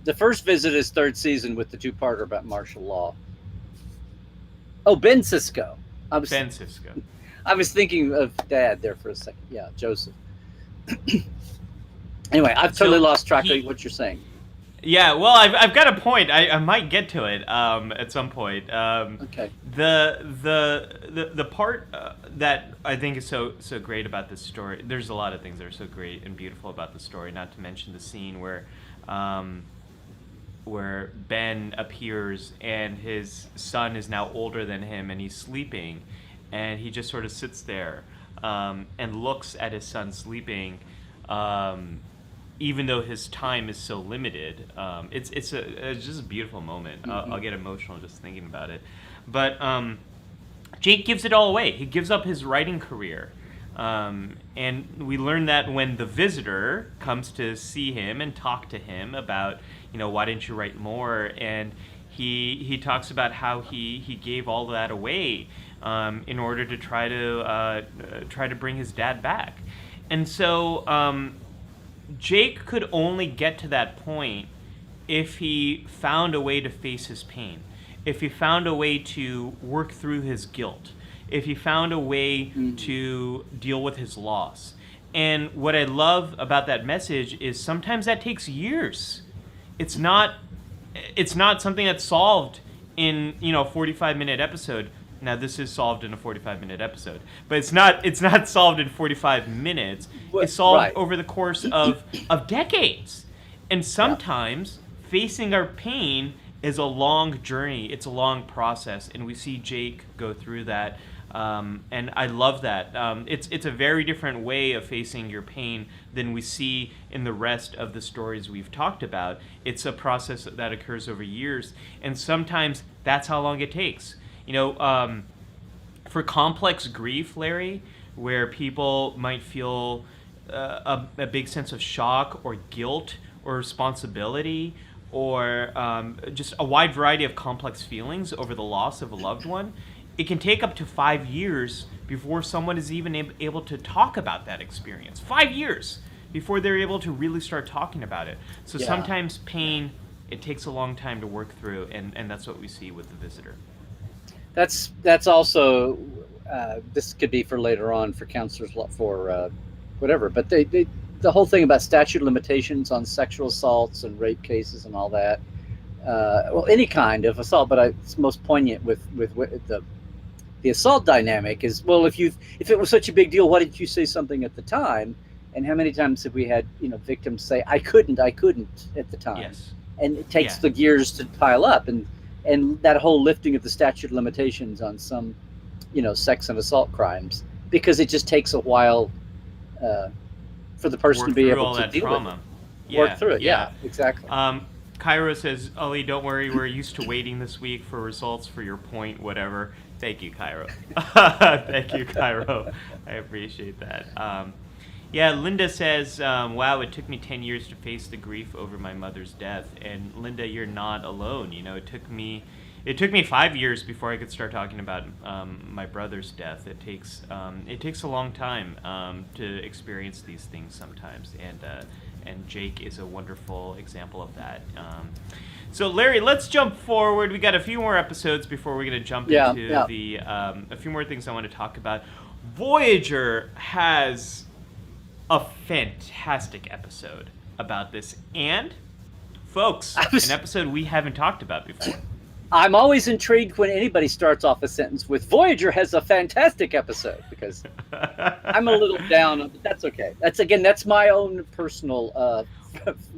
The first visit is third season with the two-parter about martial law. Oh, Ben Sisko. Ben Sisko. I was thinking of Dad there for a second. Yeah, Joseph. Anyway, I've totally lost track of what you're saying. Yeah, well, I've got a point. I might get to it at some point. Okay. The part that I think is so great about this story. There's a lot of things that are so great and beautiful about the story. Not to mention the scene where Ben appears and his son is now older than him and he's sleeping, and he just sort of sits there and looks at his son sleeping. Even though his time is so limited, it's just a beautiful moment. I'll get emotional just thinking about it. But Jake gives it all away. He gives up his writing career. And we learn that when the visitor comes to see him and talk to him about, why didn't you write more? And he talks about how he gave all that away in order to try to bring his dad back. And so Jake could only get to that point if he found a way to face his pain, if he found a way to work through his guilt, if he found a way to deal with his loss. And what I love about that message is sometimes that takes years. It's not something that's solved in 45-minute episode. Now this is solved in a 45-minute episode, but it's not solved in 45 minutes. It's solved over the course of decades. And sometimes facing our pain is a long journey. It's a long process, and we see Jake go through that. And I love that. It's a very different way of facing your pain than we see in the rest of the stories we've talked about. It's a process that occurs over years, and sometimes that's how long it takes. For complex grief, Larry, where people might feel a big sense of shock or guilt or responsibility, or just a wide variety of complex feelings over the loss of a loved one, it can take up to 5 years before someone is even able to talk about that experience. 5 years before they're able to really start talking about it. So sometimes pain, it takes a long time to work through, and that's what we see with the visitor. That's also, this could be for later on for counselors, for whatever, but the whole thing about statute of limitations on sexual assaults and rape cases and all that, well, any kind of assault, but it's most poignant with the assault dynamic is, well, if it was such a big deal, why didn't you say something at the time? And how many times have we had victims say, I couldn't at the time? Yes. And it takes the gears to pile up, and that whole lifting of the statute of limitations on some sex and assault crimes, because it just takes a while for the person to be able to deal with it. Work through it. Yeah, exactly. Cairo says, Ollie, don't worry, we're used to waiting this week for results for your point, whatever. Thank you, Cairo. Thank you, Cairo. I appreciate that. Linda says, wow, it took me 10 years to face the grief over my mother's death. And Linda, you're not alone. It took me 5 years before I could start talking about my brother's death. It takes a long time to experience these things sometimes, and Jake is a wonderful example of that. So Larry, let's jump forward. We got a few more episodes before we're going to jump into a few more things I want to talk about. Voyager has a fantastic episode about this, and folks, an episode we haven't talked about before. I'm always intrigued when anybody starts off a sentence with Voyager has a fantastic episode, because I'm a little down, but that's okay. That's my own personal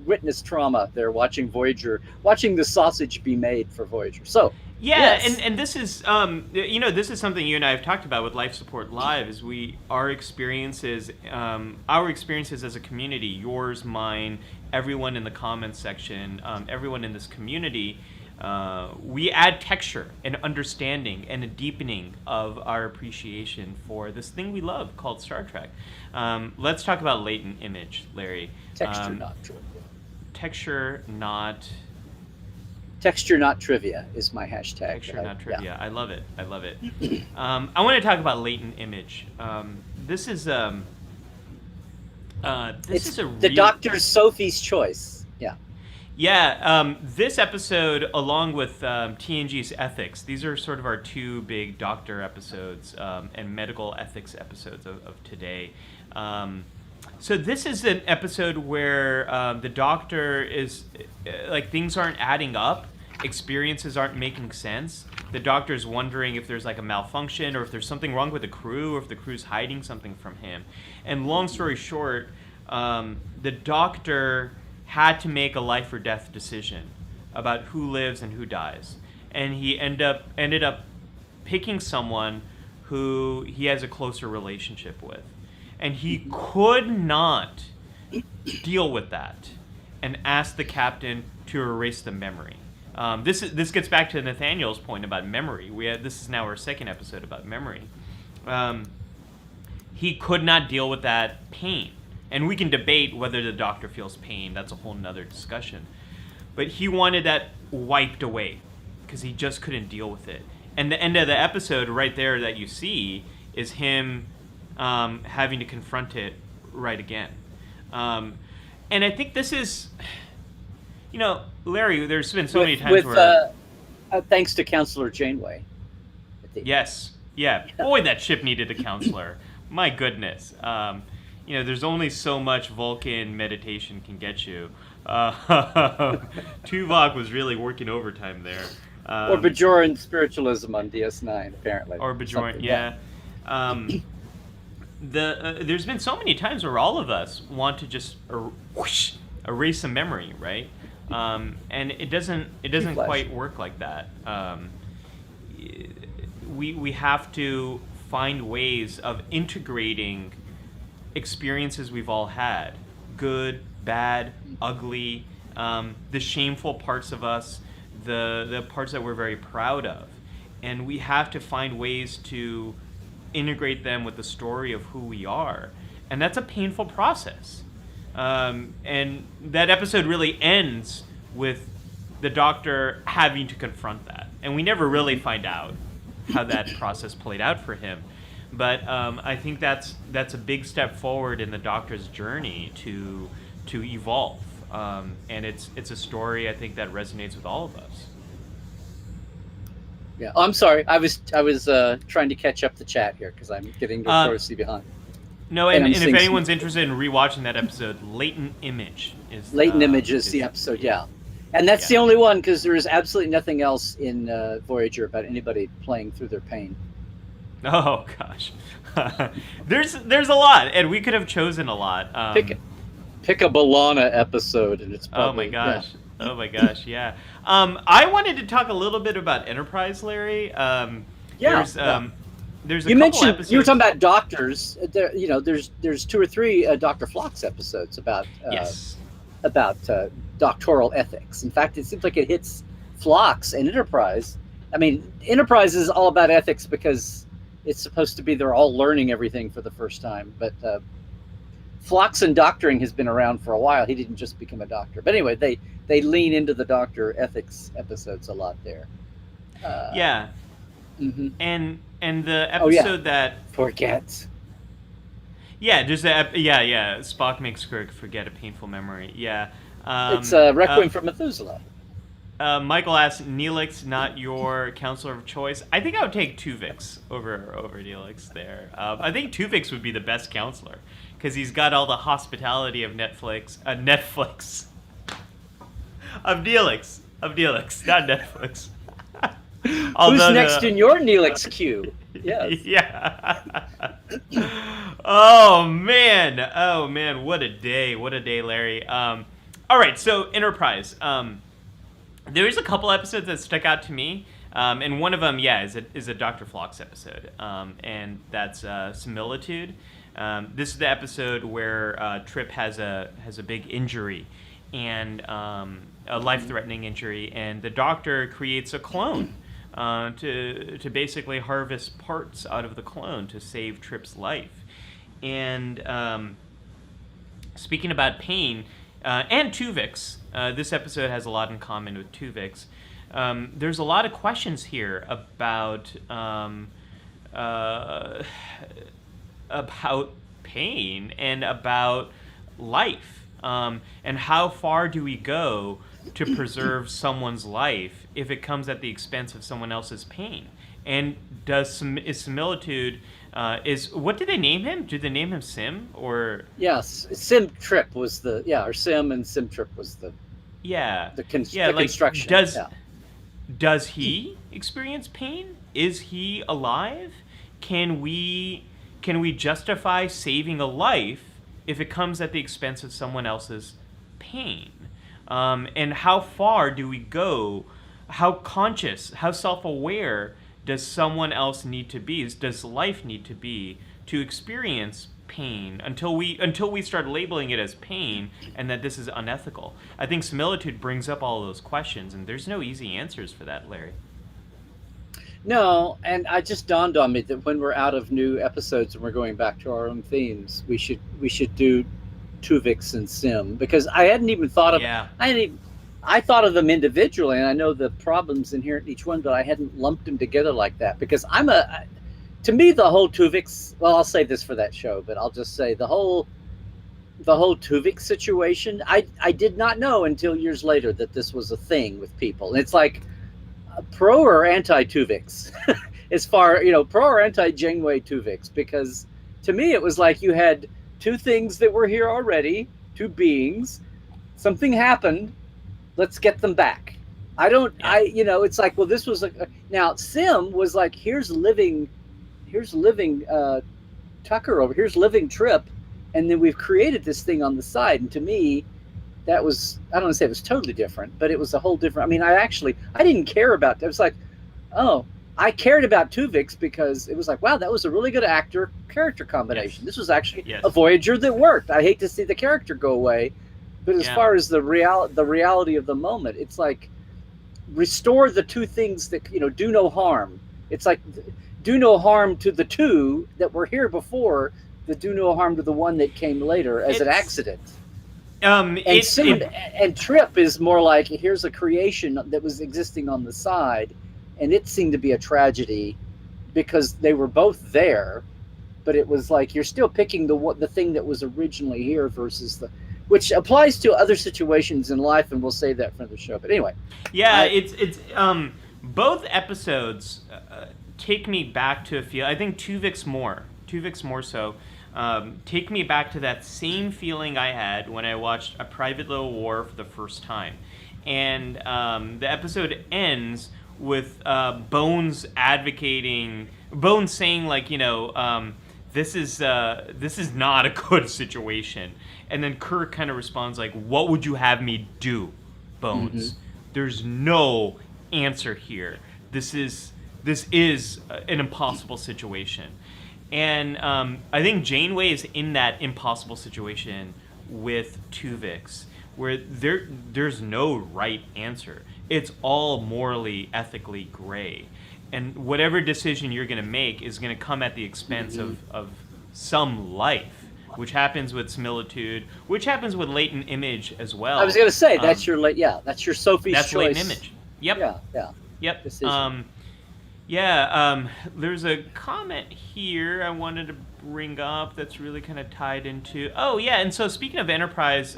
witness trauma there, watching Voyager, watching the sausage be made for Voyager. So yes. and this is this is something you and I have talked about with Life Support Live, is our experiences as a community, yours, mine, everyone in the comments section, everyone in this community. We add texture and understanding and a deepening of our appreciation for this thing we love called Star Trek. Let's talk about latent image, Larry. Texture, not trivia. Texture, not trivia is my hashtag. Texture, not trivia. Yeah. I love it. I want to talk about latent image. This is a the Doctor's Sophie's Choice. Yeah, this episode, along with TNG's Ethics, these are sort of our two big Doctor episodes and medical ethics episodes of today. So this is an episode where the Doctor is, things aren't adding up, experiences aren't making sense. The Doctor's wondering if there's a malfunction, or if there's something wrong with the crew, or if the crew's hiding something from him. And long story short, the Doctor had to make a life or death decision about who lives and who dies, and he ended up picking someone who he has a closer relationship with, and he could not deal with that and asked the captain to erase the memory. This gets back to Nathaniel's point about memory. This is now our second episode about memory. He could not deal with that pain. And we can debate whether the Doctor feels pain. That's a whole nother discussion. But he wanted that wiped away because he just couldn't deal with it. And the end of the episode right there that you see is him having to confront it right again. And I think this is, Larry, there's been so many times where... thanks to Counselor Janeway. Yes. Yeah. Boy, that ship needed a counselor. My goodness. There's only so much Vulcan meditation can get you. Tuvok was really working overtime there. Or Bajoran spiritualism on DS9, apparently. Or Bajoran, yeah. There's been so many times where all of us want to just erase a memory, right? And it doesn't Flash. quite work like that. We have to find ways of integrating experiences we've all had, good, bad, ugly, the shameful parts of us, the parts that we're very proud of, and we have to find ways to integrate them with the story of who we are, and that's a painful process. And that episode really ends with the Doctor having to confront that, and we never really find out how that process played out for him. But I think that's a big step forward in the Doctor's journey to evolve, and it's a story I think that resonates with all of us. Yeah, I'm sorry. I was trying to catch up the chat here because I'm getting notoriously behind. No, and if anyone's interested in rewatching that episode, Latent Image is the episode. Yeah, and that's the only one because there is absolutely nothing else in Voyager about anybody playing through their pain. Oh gosh, there's a lot, and we could have chosen a lot. Pick a B'Elanna episode, and it's probably, oh my gosh, yeah. I wanted to talk a little bit about Enterprise, Larry. There's a you mentioned episodes. You were talking about doctors. There's 2 or 3 Dr. Phlox episodes about doctoral ethics. In fact, it seems like it hits Phlox and Enterprise. I mean, Enterprise is all about ethics because it's supposed to be they're all learning everything for the first time. But Phlox and doctoring has been around for a while. He didn't just become a doctor. But anyway, they lean into the doctor ethics episodes a lot there. Mm-hmm. And the episode that forgets. Yeah, just Spock makes Kirk forget a painful memory. Yeah, it's Requiem for Methuselah. Michael asks, Neelix not your counselor of choice? I think I would take Tuvix over Neelix there. I think Tuvix would be the best counselor because he's got all the hospitality of Netflix of Neelix, not Netflix. Who's next in your Neelix queue? Yes. Yeah. Oh man, what a day, Larry. All right, so Enterprise. There's a couple episodes that stuck out to me, and one of them, is a Dr. Phlox episode, and that's Similitude. This is the episode where Trip has a big injury, and a life-threatening injury, and the Doctor creates a clone to basically harvest parts out of the clone to save Trip's life. And speaking about pain, and Tuvix, this episode has a lot in common with Tuvix. There's a lot of questions here about pain and about life, and how far do we go to preserve someone's life if it comes at the expense of someone else's pain? And is Similitude what did they name him? Did they name him Sim or? Yes, Sim Trip was or Sim and Sim Trip was the construction. Does he experience pain? Is he alive? Can we justify saving a life if it comes at the expense of someone else's pain? And how far do we go? How conscious, how self-aware does someone else need to be? Does life need to be to experience pain until we start labeling it as pain and that this is unethical? I think Similitude brings up all of those questions, and there's no easy answers for that, Larry. No, and it just dawned on me that when we're out of new episodes and we're going back to our own themes, we should do Tuvix and Sim, because I hadn't even thought of I thought of them individually, and I know the problems inherent in each one, but I hadn't lumped them together like that because to me the whole Tuvix, well, I'll save this for that show, but I'll just say the whole Tuvix situation, I did not know until years later that this was a thing with people. And it's like pro or anti Tuvix as far, pro or anti Janeway Tuvix, because to me it was like you had two things that were here already, two beings, something happened, let's get them back. It's like, well, this was now Sim was like, here's living Tucker over, here's living Trip, and then we've created this thing on the side. And to me, that was, I don't want to say it was totally different, but it was a whole different. I mean, I didn't care about. It was like, oh, I cared about Tuvix because it was like, wow, that was a really good actor character combination. Yes. This was actually Yes. a Voyager that worked. I hate to see the character go away, but as far as the reality of the moment, it's like restore the two things that do no harm. It's like do no harm to the two that were here before, that do no harm to the one that came later as an accident. And Trip is more like, here's a creation that was existing on the side, and it seemed to be a tragedy because they were both there, but it was like you're still picking the thing that was originally here versus which applies to other situations in life, and we'll save that for the show. But anyway, it's both episodes take me back to a feel. I think Tuvix more so. Take me back to that same feeling I had when I watched A Private Little War for the first time. And the episode ends with Bones saying, like, this is not a good situation. And then Kirk kind of responds like, what would you have me do, Bones? Mm-hmm. There's no answer here. This is an impossible situation. And I think Janeway is in that impossible situation with Tuvix, where there's no right answer. It's all morally, ethically gray. And whatever decision you're going to make is going to come at the expense of some life, which happens with similitude, which happens with latent image as well. I was going to say, that's your Sophie's that's choice. Latent image. Yep. Yep. Decision. There's a comment here I wanted to bring up that's really kind of tied into... Oh, yeah, and so speaking of Enterprise,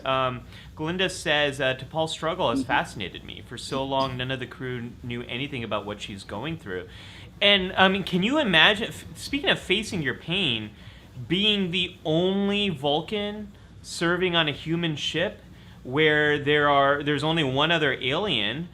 Glinda says, T'Pol's struggle has fascinated me. For so long, none of the crew knew anything about what she's going through. And, I mean, can you imagine, speaking of facing your pain, being the only Vulcan serving on a human ship where there's only one other alien...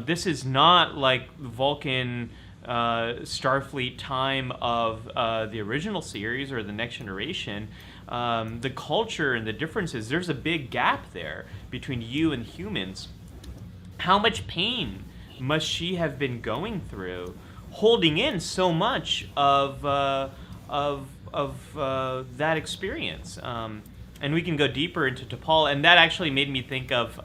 this is not like Vulcan Starfleet time of the original series or the Next Generation. The culture and the differences, there's a big gap there between you and humans. How much pain must she have been going through, holding in so much of that experience? And we can go deeper into T'Pol, and that actually made me think of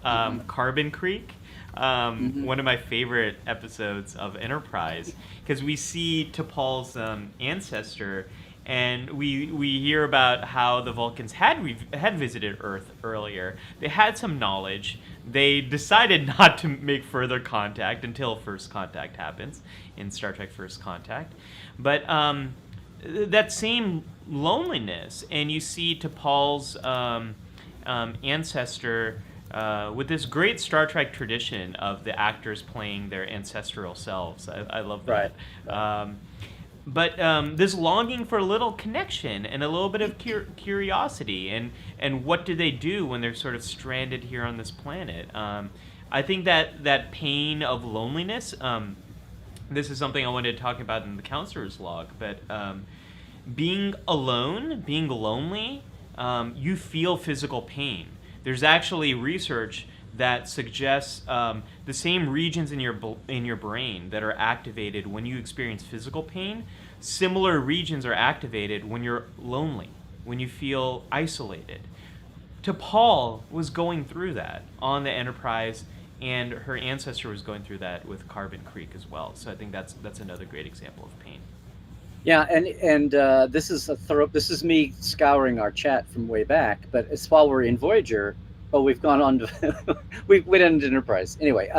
Carbon Creek, one of my favorite episodes of Enterprise, because we see T'Pol's ancestor, and we hear about how the Vulcans had visited Earth earlier. They had some knowledge. They decided not to make further contact until First Contact happens in Star Trek First Contact. But that same loneliness, and you see T'Pol's ancestor with this great Star Trek tradition of the actors playing their ancestral selves. I love that. Right. But this longing for a little connection and a little bit of curiosity, and what do they do when they're sort of stranded here on this planet? I think that pain of loneliness, this is something I wanted to talk about in the counselor's log, but being alone, being lonely, you feel physical pain. There's actually research that suggests the same regions in your brain that are activated when you experience physical pain, similar regions are activated when you're lonely, when you feel isolated. T'Pol was going through that on the Enterprise, and her ancestor was going through that with Carbon Creek as well. So I think that's another great example of pain. Yeah, and this is me scouring our chat from way back, but it's while we're in Voyager. Oh, we've gone on to we went into Enterprise. Anyway,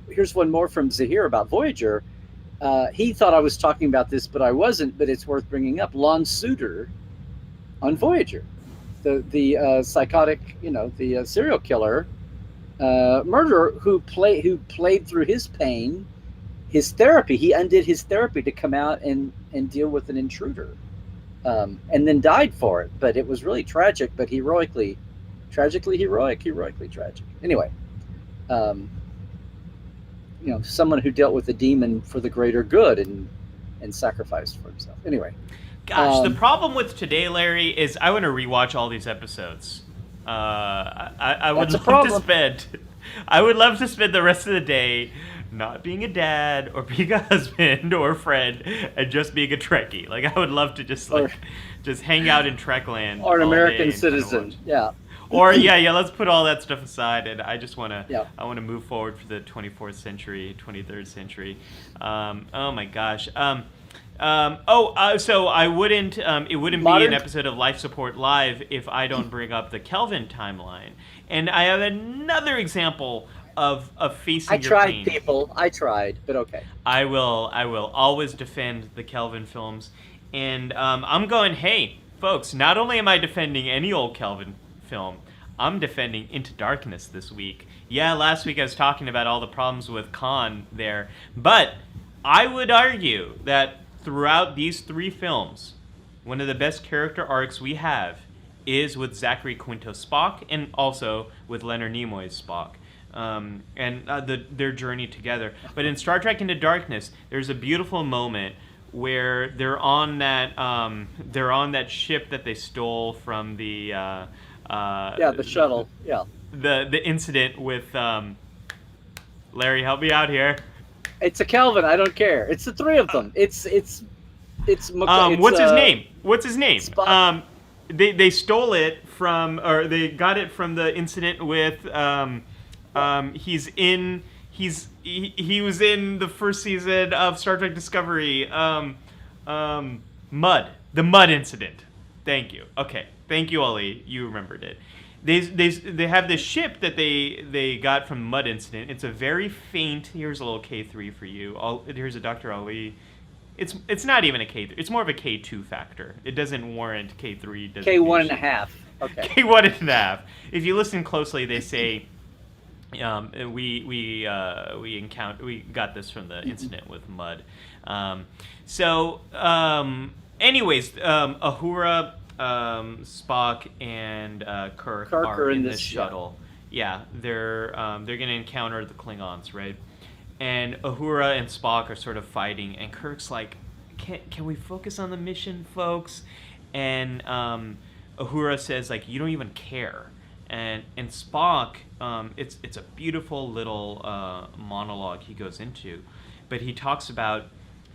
here's one more from Zahir about Voyager. He thought I was talking about this, but I wasn't. But it's worth bringing up. Lon Suter on Voyager, the psychotic, the serial killer, murderer who played through his pain, his therapy. He undid his therapy to come out and deal with an intruder, and then died for it. But it was really tragic, but tragically heroic. Anyway, someone who dealt with a demon for the greater good and sacrificed for himself. Anyway. Gosh, the problem with today, Larry, is I want to rewatch all these episodes. I would That's a love problem. to spend. I would love to spend the rest of the day not being a dad or being a husband or a friend and just being a Trekkie. Like I would love to just just hang out in Trekland Or an all American day and kinda citizen. watch. Yeah. Or yeah, let's put all that stuff aside, and I just wanna Yeah. I wanna move forward for the 24th century, 23rd century. Oh my gosh. So I wouldn't. It wouldn't be Modern? an episode of Life Support Live if I don't bring up the Kelvin timeline. And I have another example of facing I your tried, pain. people. I tried, but okay. I will always defend the Kelvin films, and I'm going. Hey, folks! Not only am I defending any old Kelvin film, I'm defending Into Darkness this week. Yeah, last week I was talking about all the problems with Khan there, but I would argue that throughout these three films, one of the best character arcs we have is with Zachary Quinto's Spock, and also with Leonard Nimoy's Spock. Their journey together. But in Star Trek Into Darkness, there's a beautiful moment where they're on that ship that they stole from the The shuttle. Yeah. the incident with Larry. Help me out here. It's a Kelvin. I don't care. It's the three of them. It's what's his name? What's his name? Spock. They stole it from, or they got it from the incident with he was in the first season of Star Trek Discovery. The Mud incident. Thank you. Okay, thank you, Ollie. You remembered it. They have this ship that they got from the Mud incident. It's a very faint. Here's a little K3 for you. Here's a Dr. Ali. It's not even a K3. It's more of a K2 factor. It doesn't warrant K3. K1.5. Okay. K1.5. If you listen closely, they say we got this from the incident with Mud. Anyways, Uhura, Spock, and Kirk are in this shuttle. Yeah, they're going to encounter the Klingons, right? And Uhura and Spock are sort of fighting, and Kirk's like, "Can we focus on the mission, folks?" And Uhura says, like, "You don't even care." And Spock, it's a beautiful little monologue he goes into, but he talks about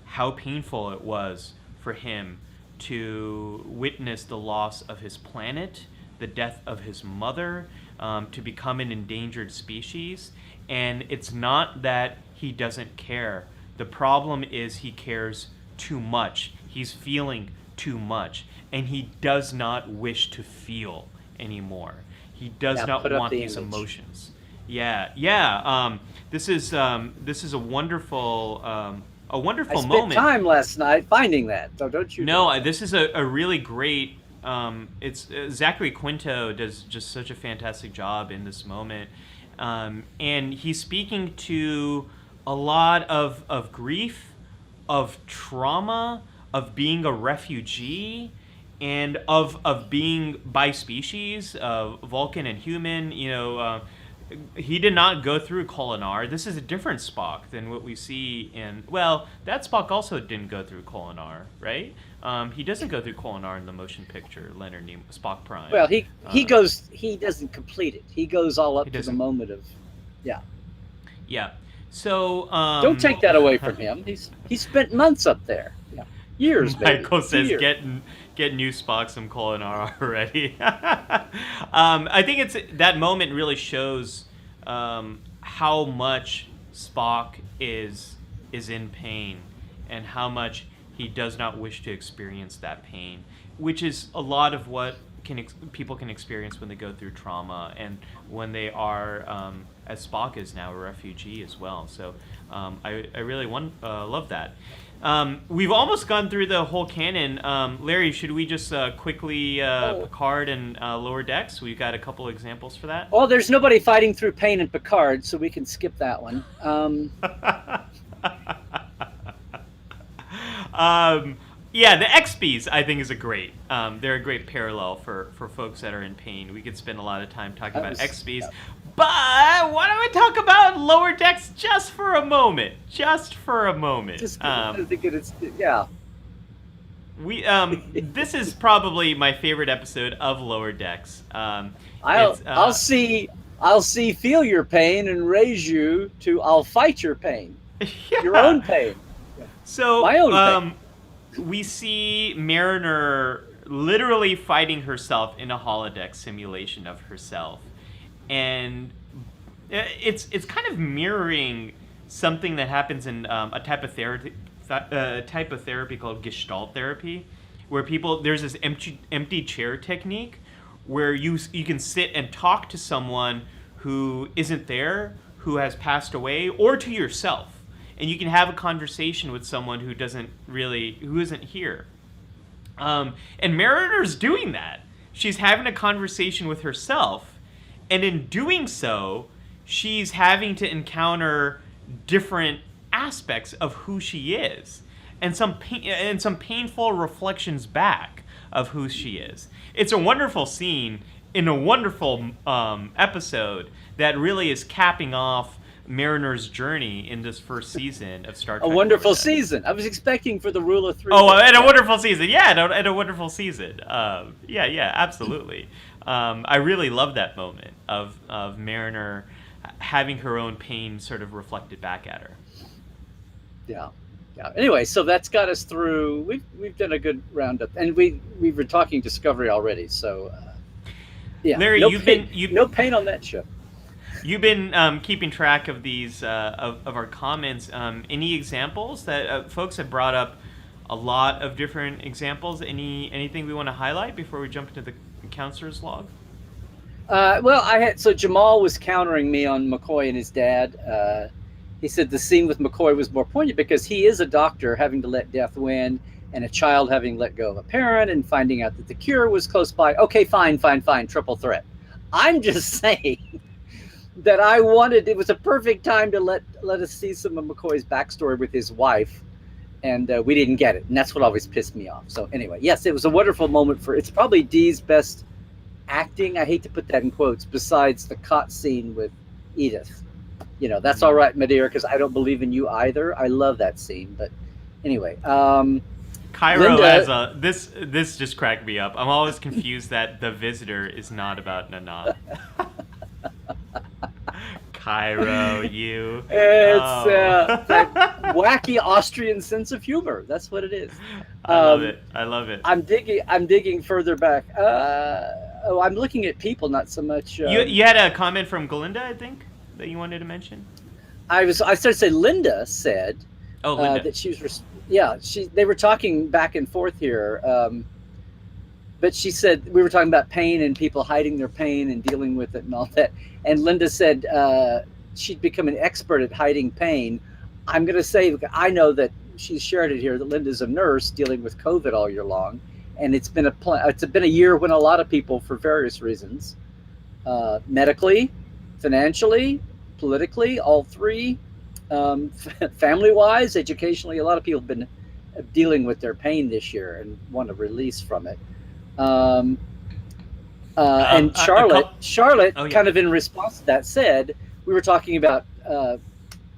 how painful it was for him to witness the loss of his planet, the death of his mother, to become an endangered species. And it's not that he doesn't care. The problem is he cares too much. He's feeling too much, and he does not wish to feel anymore. He does not want these emotions. Yeah. This is a wonderful moment. I spent time last night finding that. So don't you? No, this is a really great. It's Zachary Quinto does just such a fantastic job in this moment, and he's speaking to a lot of grief, of trauma, of being a refugee, and of being bispecies, Vulcan and human. He did not go through Kolinar. This is a different Spock than what we see in... Well, that Spock also didn't go through Kolinar, right? He doesn't go through Kolinar in the motion picture, Leonard Nimoy, Spock Prime. Well, he doesn't complete it. He goes all up to the moment of... Yeah. Yeah. So... don't take that away from him. He spent months up there. Yeah. Years, baby. Michael says, get new Spock some Kolinar already. I think that moment really shows how much Spock is in pain, and how much he does not wish to experience that pain, which is a lot of what people can experience when they go through trauma, and when they are, as Spock is now, a refugee as well. So I really love that. We've almost gone through the whole canon. Larry, should we just quickly Picard and Lower Decks? We've got a couple examples for that. Well, there's nobody fighting through pain in Picard, so we can skip that one. Yeah, the XBs I think is they're a great parallel for folks that are in pain. We could spend a lot of time talking about XBs. Yeah. But why don't we talk about Lower Decks just for a moment? Just for a moment. Yeah. This is probably my favorite episode of Lower Decks. I'll see, feel your pain and raise you to I'll fight your pain, your Yeah. own pain, So my own pain. we see Mariner literally fighting herself in a holodeck simulation of herself, and it's kind of mirroring something that happens in a type of therapy called Gestalt therapy, where there's this empty chair technique where you can sit and talk to someone who isn't there, who has passed away, or to yourself, and you can have a conversation with someone who isn't here. And Mariner's doing that. She's having a conversation with herself, and in doing so, she's having to encounter different aspects of who she is, and some painful reflections back of who she is. It's a wonderful scene in a wonderful episode that really is capping off Mariner's journey in this first season of Star Trek. A wonderful season. I was expecting for the rule of three. Oh, and a wonderful season. Yeah, and a wonderful season. Yeah, absolutely. I really love that moment of Mariner having her own pain sort of reflected back at her. Yeah. Anyway, so that's got us through. We've done a good roundup, and we were talking Discovery already. So, yeah, Larry, no pain on that show. You've been keeping track of these of our comments. Any examples that folks have brought up? A lot of different examples. Anything we want to highlight before we jump into the counselor's log? Well, so Jamal was countering me on McCoy and his dad. He said the scene with McCoy was more poignant because he is a doctor having to let death win, and a child having let go of a parent and finding out that the cure was close by. Okay, fine, triple threat. I'm just saying that it was a perfect time to let us see some of McCoy's backstory with his wife, and we didn't get it, and that's what always pissed me off. So anyway, yes, it was a wonderful moment it's probably Dee's best acting, I hate to put that in quotes, besides the cot scene with Edith. That's all right, Madeira, because I don't believe in you either. I love that scene, but anyway. Cairo Linda, this just cracked me up. I'm always confused that The Visitor is not about Nana. Cairo, you. It's that wacky Austrian sense of humor. That's what it is. I love it. I'm digging further back. I'm looking at people, not so much. You had a comment from Galinda, I think, that you wanted to mention. I started to say Linda said. Oh, Linda. That she was. They were talking back and forth here. But she said, we were talking about pain and people hiding their pain and dealing with it and all that. And Linda said she'd become an expert at hiding pain. I'm going to say, I know that she's shared it here, that Linda's a nurse dealing with COVID all year long. And it's been a year when a lot of people, for various reasons, medically, financially, politically, all three, family-wise, educationally, a lot of people have been dealing with their pain this year and want to release from it. And Charlotte, oh, yeah. kind of in response to that, said, we were talking about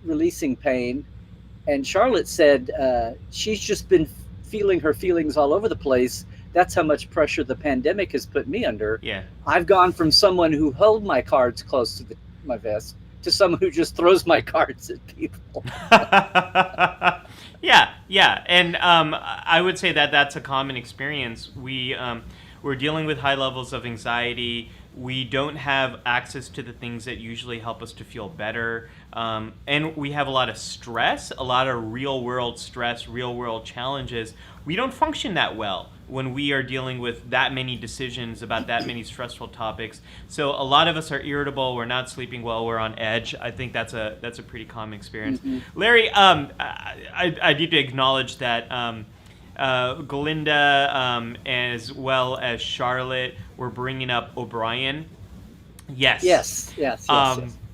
releasing pain, and Charlotte said she's just been feeling her feelings all over the place. That's how much pressure the pandemic has put me under. Yeah, I've gone from someone who held my cards close to my vest to someone who just throws my cards at people. Yeah, and I would say that that's a common experience. We're dealing with high levels of anxiety. We don't have access to the things that usually help us to feel better. And we have a lot of stress, a lot of real-world stress, real-world challenges. We don't function that well when we are dealing with that many decisions about that many stressful topics. So a lot of us are irritable. We're not sleeping well. We're on edge. I think that's a pretty common experience. Mm-hmm. Larry, I need to acknowledge that Galinda, as well as Charlotte, were bringing up O'Brien. Yes.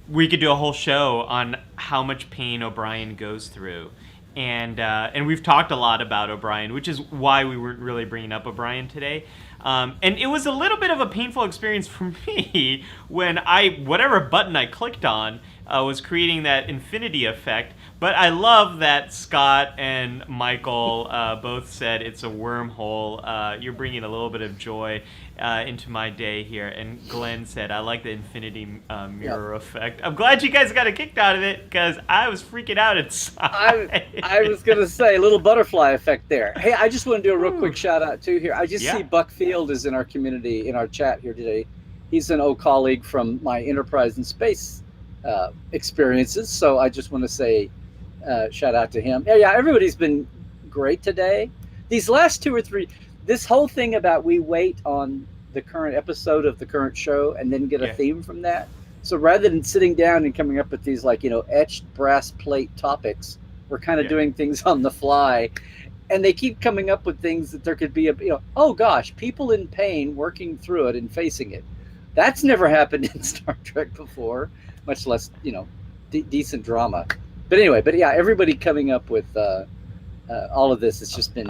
We could do a whole show on how much pain O'Brien goes through. And we've talked a lot about O'Brien, which is why we weren't really bringing up O'Brien today. And it was a little bit of a painful experience for me when whatever button I clicked on, was creating that infinity effect. But I love that Scott and Michael both said it's a wormhole. You're bringing a little bit of joy into my day here. And Glenn said, I like the infinity mirror effect. I'm glad you guys got a kick out of it, because I was freaking out inside. I was going to say, a little butterfly effect there. Hey, I just want to do a real quick shout out too here. I just see Buck Field is in our community, in our chat here today. He's an old colleague from my enterprise and space experiences. So I just want to say shout out to him. Yeah, everybody's been great today. These last 2 or 3, this whole thing about we wait on the current episode of the current show and then get a theme from that. So rather than sitting down and coming up with these etched brass plate topics, we're kind of doing things on the fly. And they keep coming up with things that there could be oh gosh, people in pain working through it and facing it. That's never happened in Star Trek before, much less, decent drama. But anyway, everybody coming up with all of this. It's just been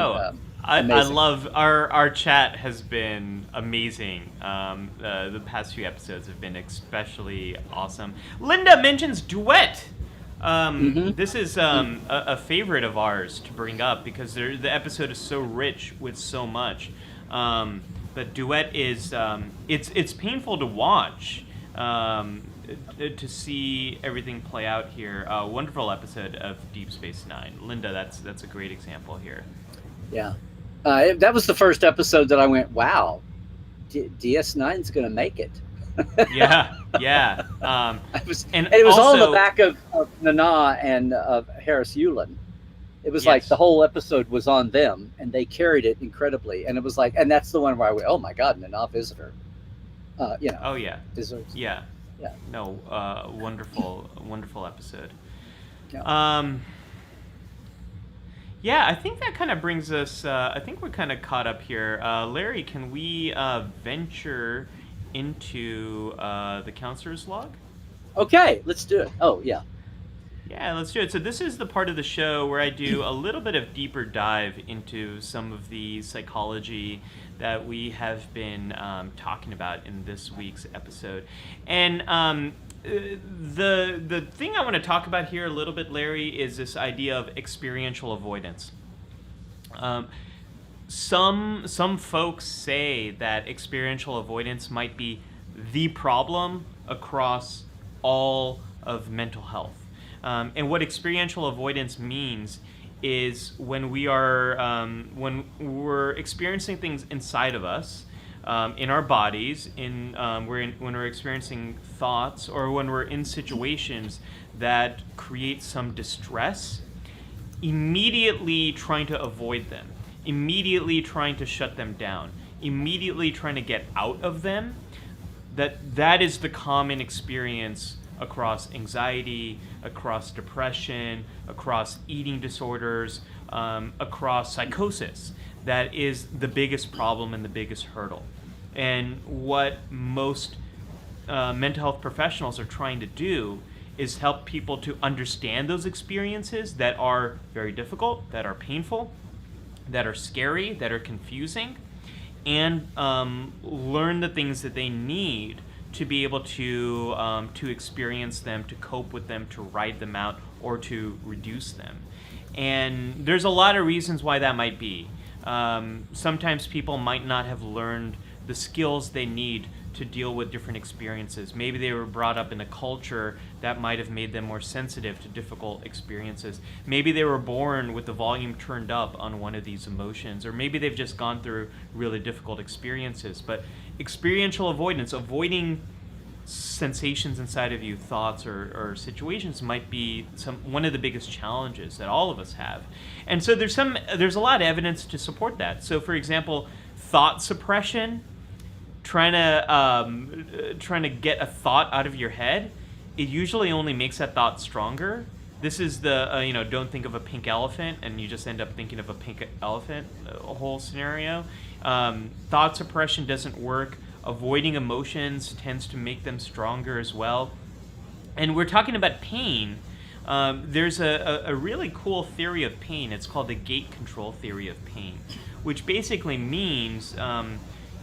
I love our chat has been amazing. The past few episodes have been especially awesome. Linda mentions duet. This is a favorite of ours to bring up because the episode is so rich with so much. But duet is it's painful to watch, to see everything play out here. Wonderful episode of Deep Space Nine. Linda, that's a great example here. Yeah, that was the first episode that I went, wow, DS9's going to make it. yeah. It was all in the back of Nana and of Harris Yulin. It was like the whole episode was on them, and they carried it incredibly. And it was like, and that's the one where I went, oh my God, Nana Visitor. Oh yeah. Deserves. Yeah. No, wonderful episode. Yeah. Yeah, I think that kind of brings us. I think we're kind of caught up here. Larry, can we venture into the counselor's log? Okay, let's do it. Oh yeah. Yeah, let's do it. So this is the part of the show where I do a little bit of deeper dive into some of the psychology that we have been talking about in this week's episode. And the thing I want to talk about here a little bit, Larry, is this idea of experiential avoidance. Some folks say that experiential avoidance might be the problem across all of mental health. And what experiential avoidance means is when when we're experiencing things inside of us, in our bodies, when we're experiencing thoughts, or when we're in situations that create some distress, immediately trying to avoid them, immediately trying to shut them down, immediately trying to get out of them, that is the common experience across anxiety, across depression, across eating disorders, across psychosis. That is the biggest problem and the biggest hurdle. And what most mental health professionals are trying to do is help people to understand those experiences that are very difficult, that are painful, that are scary, that are confusing, and learn the things that they need to be able to experience them, to cope with them, to ride them out, or to reduce them. And there's a lot of reasons why that might be. Sometimes people might not have learned the skills they need to deal with different experiences. Maybe they were brought up in a culture that might have made them more sensitive to difficult experiences. Maybe they were born with the volume turned up on one of these emotions, or maybe they've just gone through really difficult experiences. But experiential avoidance, avoiding sensations inside of you, thoughts or situations, might be one of the biggest challenges that all of us have. And so there's a lot of evidence to support that. So for example, thought suppression, trying to get a thought out of your head, it usually only makes that thought stronger. This is the don't think of a pink elephant and you just end up thinking of a pink elephant whole scenario. Thought suppression doesn't work. Avoiding emotions tends to make them stronger as well. And we're talking about pain. There's a really cool theory of pain. It's called the gate control theory of pain, which basically means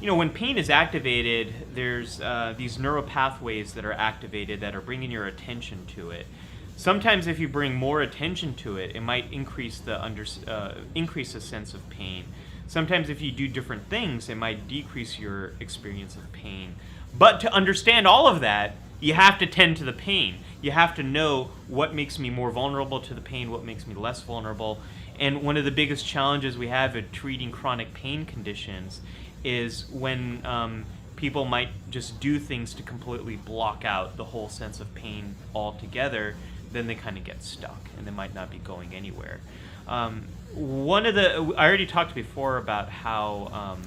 when pain is activated, there's these neural pathways that are activated that are bringing your attention to it. Sometimes if you bring more attention to it, it might increase the sense of pain. Sometimes if you do different things, it might decrease your experience of pain. But to understand all of that, you have to tend to the pain. You have to know what makes me more vulnerable to the pain, what makes me less vulnerable. And one of the biggest challenges we have in treating chronic pain conditions is when people might just do things to completely block out the whole sense of pain altogether. Then they kind of get stuck and they might not be going anywhere. I already talked before about how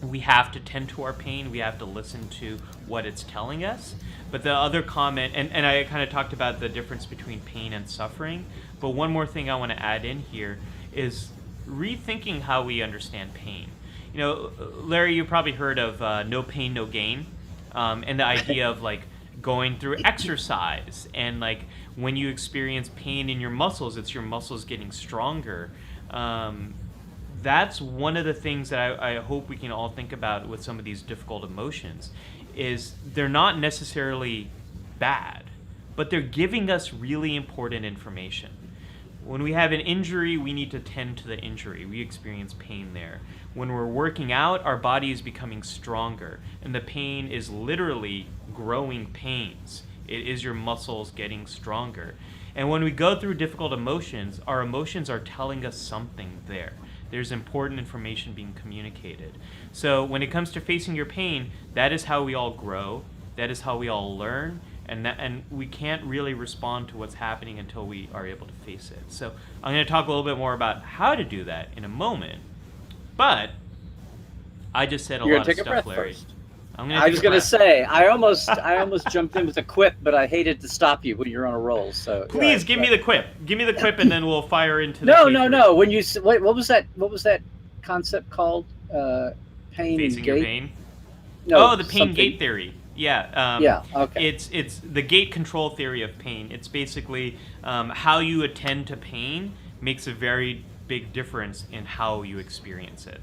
we have to tend to our pain, we have to listen to what it's telling us. But the other comment, and I kind of talked about the difference between pain and suffering, but one more thing I want to add in here is rethinking how we understand pain. Larry, you probably heard of no pain, no gain, and the idea of like going through exercise, and like when you experience pain in your muscles, it's your muscles getting stronger. That's one of the things that I hope we can all think about with some of these difficult emotions, is they're not necessarily bad, but they're giving us really important information. When we have an injury, we need to tend to the injury. We experience pain there. When we're working out, our body is becoming stronger, and the pain is literally growing pains. It is your muscles getting stronger. And when we go through difficult emotions, our emotions are telling us something there. There's important information being communicated. So when it comes to facing your pain, that is how we all grow. That is how we all learn. And we can't really respond to what's happening until we are able to face it. So I'm going to talk a little bit more about how to do that in a moment. But I just said a lot of stuff, Larry. First. I was going to say, I almost jumped in with a quip, but I hated to stop you when you're on a roll. So please give me the quip. Give me the quip, and then we'll fire into the. No. When you what was that? What was that concept called? Pain Facing and your gate? pain. No, the pain gate theory. Yeah. Yeah. Okay. It's the gate control theory of pain. It's basically how you attend to pain makes a very big difference in how you experience it.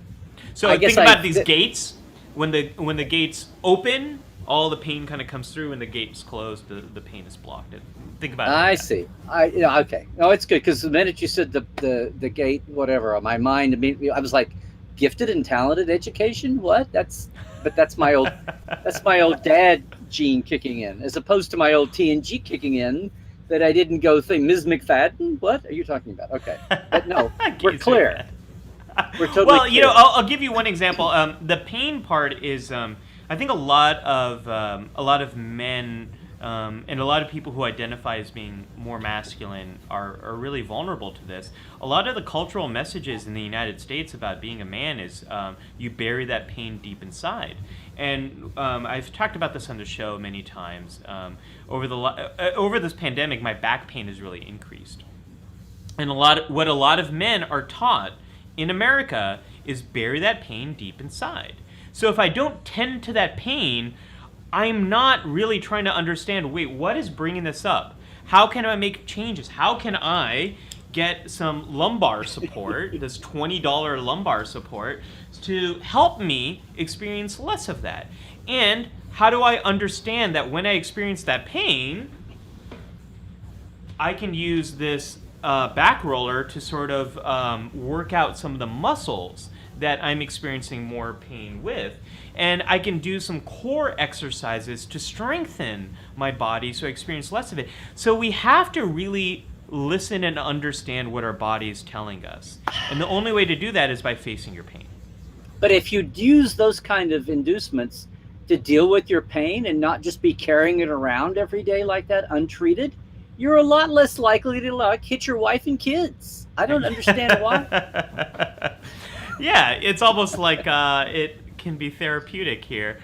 So think about these gates. When the gates open, all the pain kind of comes through. When the gates close, the pain is blocked. Think about it. I see. Okay. No, it's good, because the minute you said the gate, whatever, my mind immediately, I was like, gifted and talented education. What? That's my old dad gene kicking in, as opposed to my old TNG kicking in. That I didn't go think Ms. McFadden. What are you talking about? Okay, but no, we're clear. We're totally clear. I'll give you one example. The pain part is, I think a lot of men and a lot of people who identify as being more masculine are really vulnerable to this. A lot of the cultural messages in the United States about being a man is you bury that pain deep inside. And I've talked about this on the show many times. Over this pandemic, my back pain has really increased. And what a lot of men are taught in America is bury that pain deep inside. So if I don't tend to that pain, I'm not really trying to understand, wait, what is bringing this up? How can I make changes? How can I get some lumbar support, this $20 lumbar support, to help me experience less of that? And how do I understand that when I experience that pain, I can use this back roller to sort of work out some of the muscles that I'm experiencing more pain with. And I can do some core exercises to strengthen my body so I experience less of it. So we have to really listen and understand what our body is telling us. And the only way to do that is by facing your pain. But if you use those kind of inducements to deal with your pain and not just be carrying it around every day like that, untreated, you're a lot less likely to hit your wife and kids. I don't understand why. Yeah, it's almost like it can be therapeutic here.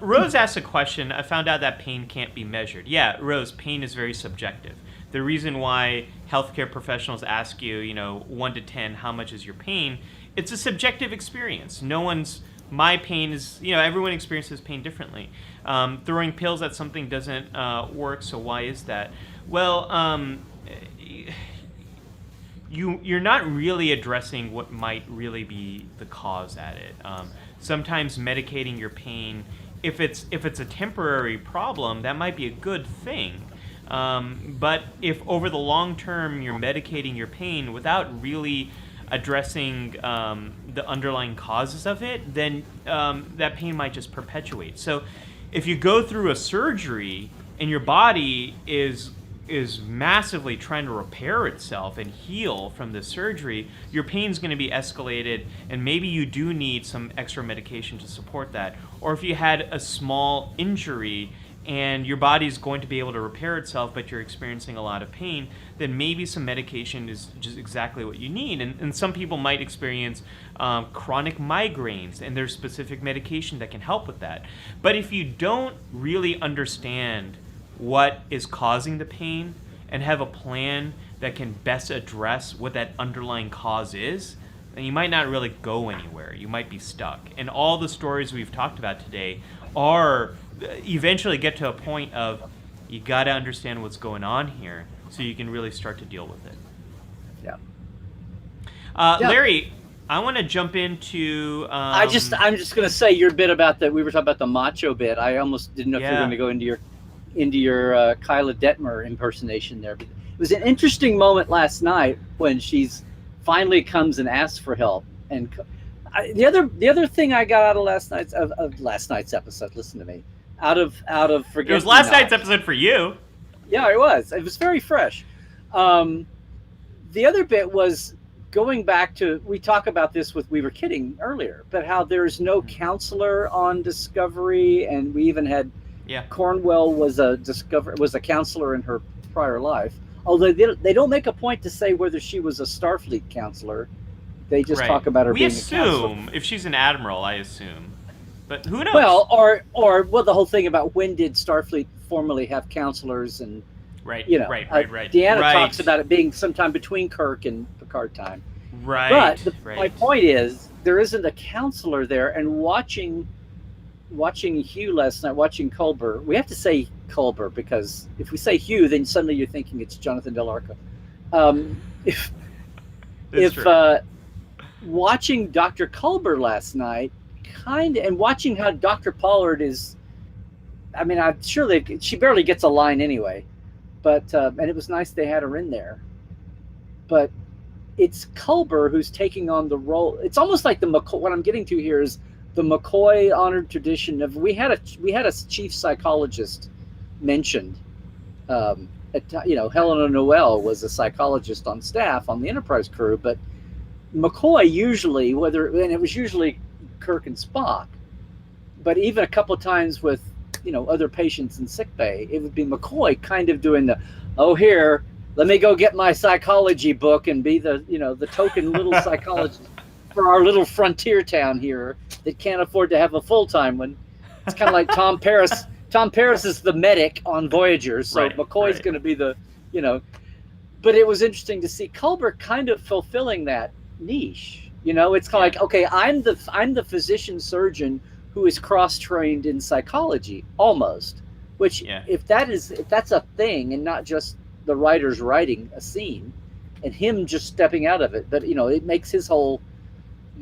Rose asked a question. I found out that pain can't be measured. Yeah, Rose, pain is very subjective. The reason why healthcare professionals ask you, 1 to 10, how much is your pain? It's a subjective experience. My pain is, everyone experiences pain differently. Throwing pills at something doesn't work, so why is that? Well, you're not really addressing what might really be the cause at it. Sometimes medicating your pain, if it's a temporary problem, that might be a good thing. But if over the long term you're medicating your pain without really addressing the underlying causes of it, then that pain might just perpetuate. So if you go through a surgery and your body is massively trying to repair itself and heal from the surgery, your pain's going to be escalated, and maybe you do need some extra medication to support that. Or if you had a small injury and your body's going to be able to repair itself, but you're experiencing a lot of pain, then maybe some medication is just exactly what you need. And some people might experience chronic migraines, and there's specific medication that can help with that. But if you don't really understand what is causing the pain and have a plan that can best address what that underlying cause is, then you might not really go anywhere. You might be stuck. And all the stories we've talked about today are eventually get to a point of you got to understand what's going on here so you can really start to deal with it. Yeah. Larry, I want to jump into. I'm just going to say your bit about we were talking about the macho bit. I almost didn't know if you were going to go into your Kyla Detmer impersonation there. But it was an interesting moment last night when she's finally comes and asks for help. And the other thing I got out of last night's episode, listen to me, out of forget. It was last night's episode for you. Yeah, it was. It was very fresh. The other bit was going back to, we talk about this we were kidding earlier, but how there's no counselor on Discovery, and we even had Cornwell was a counselor in her prior life. Although they don't make a point to say whether she was a Starfleet counselor. They just talk about her being a counselor. We assume, if she's an admiral, I assume. But who knows? Well, or the whole thing about when did Starfleet formally have counselors, and right. Deanna talks about it being sometime between Kirk and Picard time. Right. But my point is, there isn't a counselor there, and watching Hugh last night, watching Culber, we have to say Culber, because if we say Hugh, then suddenly you're thinking it's Jonathan Del Arco. Watching Dr. Culber last night, and watching how Dr. Pollard is, I'm sure she barely gets a line anyway, but and it was nice they had her in there. But it's Culber who's taking on the role. It's almost like what I'm getting to here is the McCoy honored tradition of we had a chief psychologist mentioned. Helena Noel was a psychologist on staff on the Enterprise crew, but McCoy usually, and it was usually Kirk and Spock, but even a couple of times with other patients in sickbay, it would be McCoy kind of doing here, let me go get my psychology book and be the token little psychologist for our little frontier town here that can't afford to have a full-time one. It's kind of like Tom Paris. Tom Paris is the medic on Voyager, so McCoy's going to be the. But it was interesting to see Culber kind of fulfilling that niche. It's kind of like, okay, I'm the physician surgeon who is cross-trained in psychology, almost. Which, if that's a thing and not just the writers writing a scene, and him just stepping out of it, but it makes his whole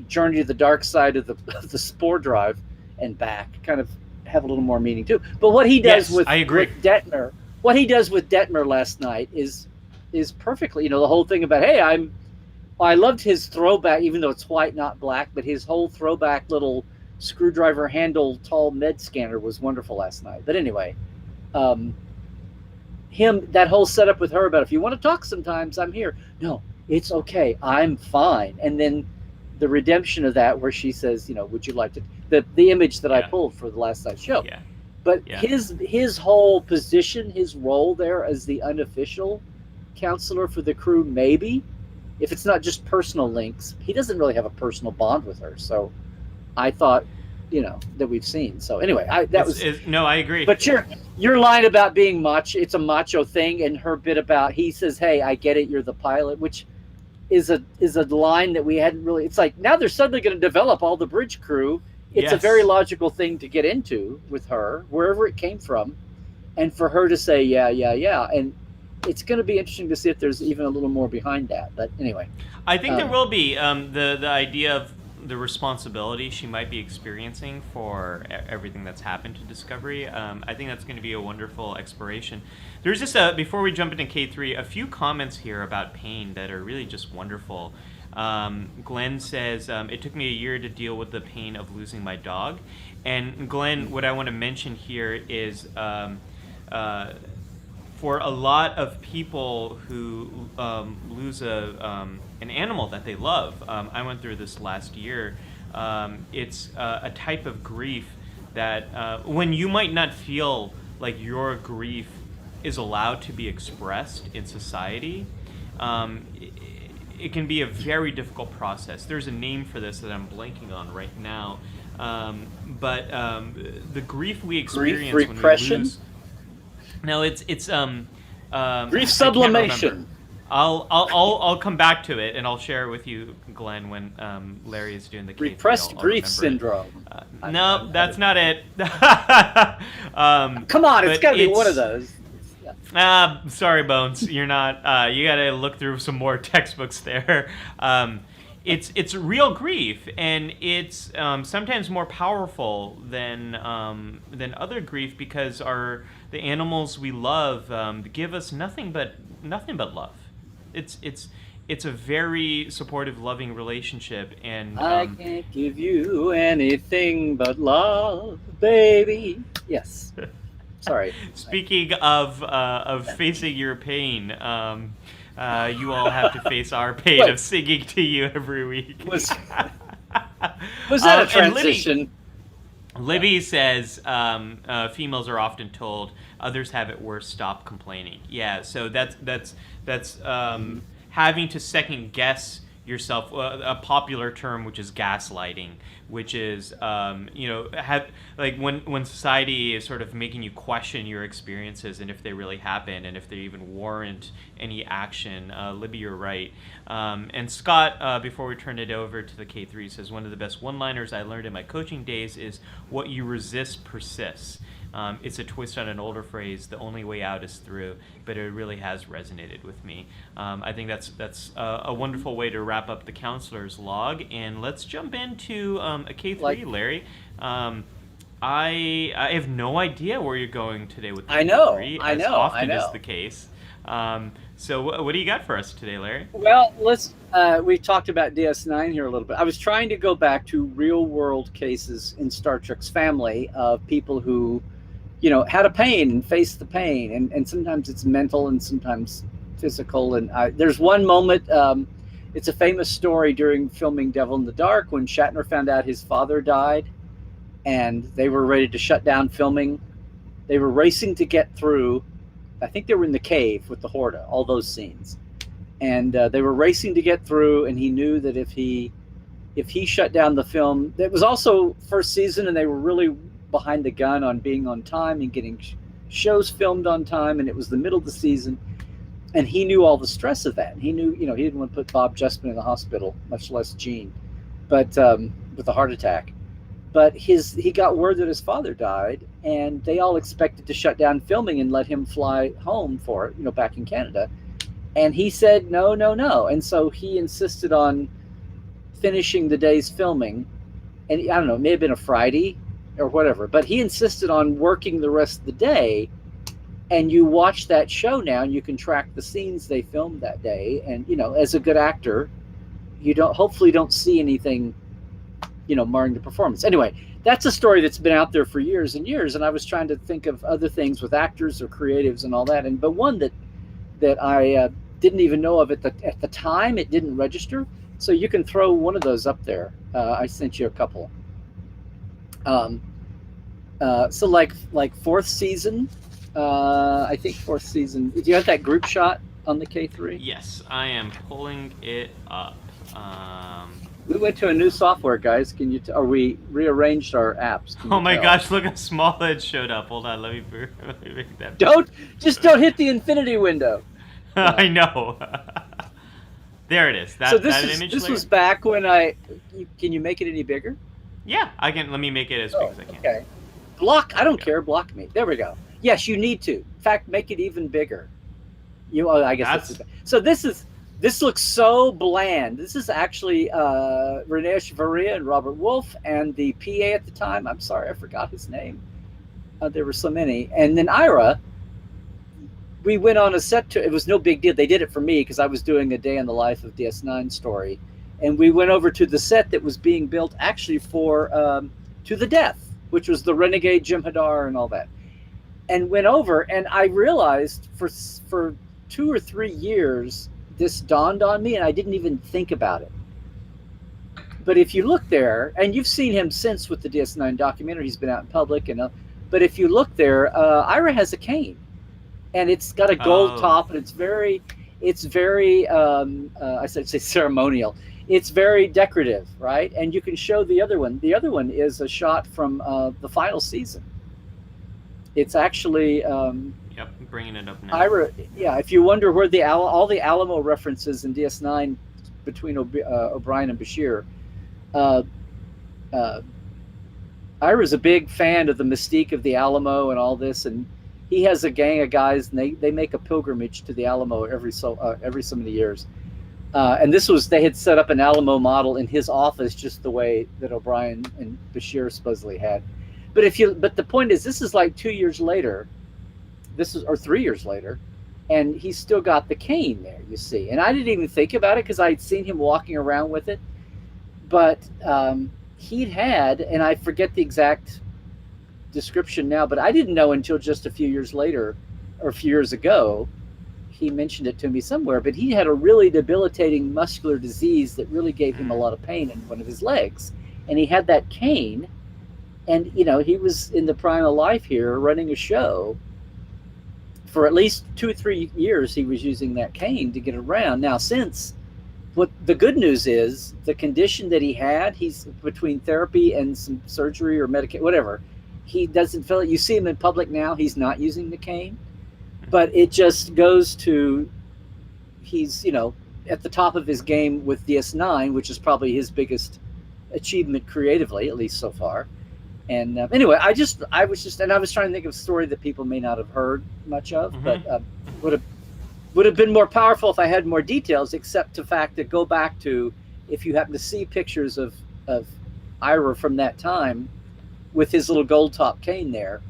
journey to the dark side of the spore drive and back kind of have a little more meaning too. But what he does with Detmer, last night is perfectly, the whole thing about, hey, I loved his throwback, even though it's white, not black, but his whole throwback little screwdriver handle tall med scanner was wonderful last night. But anyway, that whole setup with her about, if you want to talk sometimes, I'm here. No, it's okay. I'm fine. And then the redemption of that, where she says, would you like to, the image that I pulled for the last night's show. Yeah. But his whole position, his role there as the unofficial counselor for the crew, maybe, if it's not just personal links, he doesn't really have a personal bond with her. So I thought, that we've seen. So anyway, I agree. But your line about being macho, it's a macho thing, and her bit about, he says, hey, I get it, you're the pilot, which is a line that we hadn't really, it's like, now they're suddenly going to develop all the bridge crew. It's a very logical thing to get into with her, wherever it came from. And for her to say, yeah. And it's going to be interesting to see if there's even a little more behind that. But anyway, I think there will be the idea of the responsibility she might be experiencing for everything that's happened to Discovery. I think that's going to be a wonderful exploration. There's just before we jump into K3, a few comments here about pain that are really just wonderful. Glenn says, it took me a year to deal with the pain of losing my dog. And Glenn, what I want to mention here is for a lot of people who lose an animal that they love, I went through this last year. It's a type of grief that when you might not feel like your grief is allowed to be expressed in society, it can be a very difficult process. There's a name for this that I'm blanking on right now, but the grief we experience grief repression? when we lose. No, it's grief sublimation. I'll come back to it and I'll share it with you, Glenn, when Larry is doing the K3. Repressed grief syndrome. No, that's not it. Come on, it's got to be one of those. Sorry, Bones, you're not. You got to look through some more textbooks there. It's real grief, and it's sometimes more powerful than other grief because the animals we love give us nothing but love. It's a very supportive, loving relationship, and I can't give you anything but love, baby. Yes. Sorry. Speaking of facing your pain, you all have to face our pain of singing to you every week. Was that a transition? Libby says females are often told others have it worse. Stop complaining. Yeah, so that's having to second guess yourself. A popular term, which is gaslighting, which is like when society is sort of making you question your experiences and if they really happen and if they even warrant any action. Libby, you're right. And Scott, before we turn it over to the K3, says one of the best one-liners I learned in my coaching days is what you resist persists. It's a twist on an older phrase, the only way out is through, but it really has resonated with me. I think that's a wonderful way to wrap up the counselor's log, and let's jump into a K3, Larry. I have no idea where you're going today with the K3, as often is the case. So what do you got for us today, Larry? Well, we talked about DS9 here a little bit. I was trying to go back to real-world cases in Star Trek's family of people who had a pain and faced the pain, and sometimes it's mental and sometimes physical. And there's one moment, it's a famous story during filming Devil in the Dark when Shatner found out his father died, and they were ready to shut down filming. They were racing to get through. I think they were in the cave with the Horta, all those scenes, and they were racing to get through. And he knew that if he shut down the film, it was also first season, and they were really behind the gun on being on time and getting shows filmed on time, and it was the middle of the season, and he knew all the stress of that. He knew, he didn't want to put Bob Justman in the hospital, much less Gene, but with a heart attack. But he got word that his father died, and they all expected to shut down filming and let him fly home for it, back in Canada. And he said, no. And so he insisted on finishing the day's filming. And I don't know, it may have been a Friday or whatever, but he insisted on working the rest of the day. And you watch that show now, and you can track the scenes they filmed that day. And, as a good actor, you hopefully don't see anything, marring the performance. Anyway, that's a story that's been out there for years and years. And I was trying to think of other things with actors or creatives and all that. But one that I didn't even know of at the time, it didn't register. So you can throw one of those up there. I sent you a couple. So like fourth season, I think fourth season. Do you have that group shot on the K3? Yes, I am pulling it up. We went to a new software, guys. Can you? Or we rearranged our apps. Oh my gosh! Look how small it showed up. Hold on, let me make that. Don't hit the infinity window. I know. There it is. So this was back when can you make it any bigger? Yeah, I can. Let me make it as big as I can. Okay. Block. I don't care. Block me. There we go. Yes, you need to. In fact, make it even bigger. I guess that's so. This looks so bland. This is actually Renee Echevarria and Robert Wolf and the PA at the time. I'm sorry, I forgot his name. There were so many. And then Ira, we went on a set tour. It was no big deal. They did it for me because I was doing a day in the life of DS9 story. And we went over to the set that was being built actually for To the Death, which was the Renegade Jim Hadar and all that. And went over, and I realized for 2 or 3 years, this dawned on me, and I didn't even think about it. But if you look there, and you've seen him since with the DS9 documentary, he's been out in public, but if you look there, Ira has a cane, and it's got a gold top, and it's very I said say ceremonial. It's very decorative, right? And you can show the other one. The other one is a shot from the final season. It's actually yep, bringing it up now. Ira, yeah. If you wonder where all the Alamo references in DS9 between O'Brien and Bashir, Ira's a big fan of the mystique of the Alamo and all this, and he has a gang of guys, and they make a pilgrimage to the Alamo every so many years. And they had set up an Alamo model in his office just the way that O'Brien and Bashir supposedly had. But the point is, this is like 2 years later, or 3 years later, and he's still got the cane there, you see. And I didn't even think about it because I'd seen him walking around with it. But he'd had, and I forget the exact description now, but I didn't know until just a few years later, or a few years ago, he mentioned it to me somewhere, but he had a really debilitating muscular disease that really gave him a lot of pain in one of his legs. And he had that cane. And, he was in the prime of life here running a show. For at least 2 or 3 years, he was using that cane to get around. Now, what the good news is, the condition that he had, he's between therapy and some surgery or medication, whatever. He doesn't feel it. You see him in public now, he's not using the cane. But it just goes to, he's, at the top of his game with DS9, which is probably his biggest achievement creatively, at least so far. And anyway, I was trying to think of a story that people may not have heard much of, but would have been more powerful if I had more details, except the fact that go back to, if you happen to see pictures of Ira from that time with his little gold top cane there,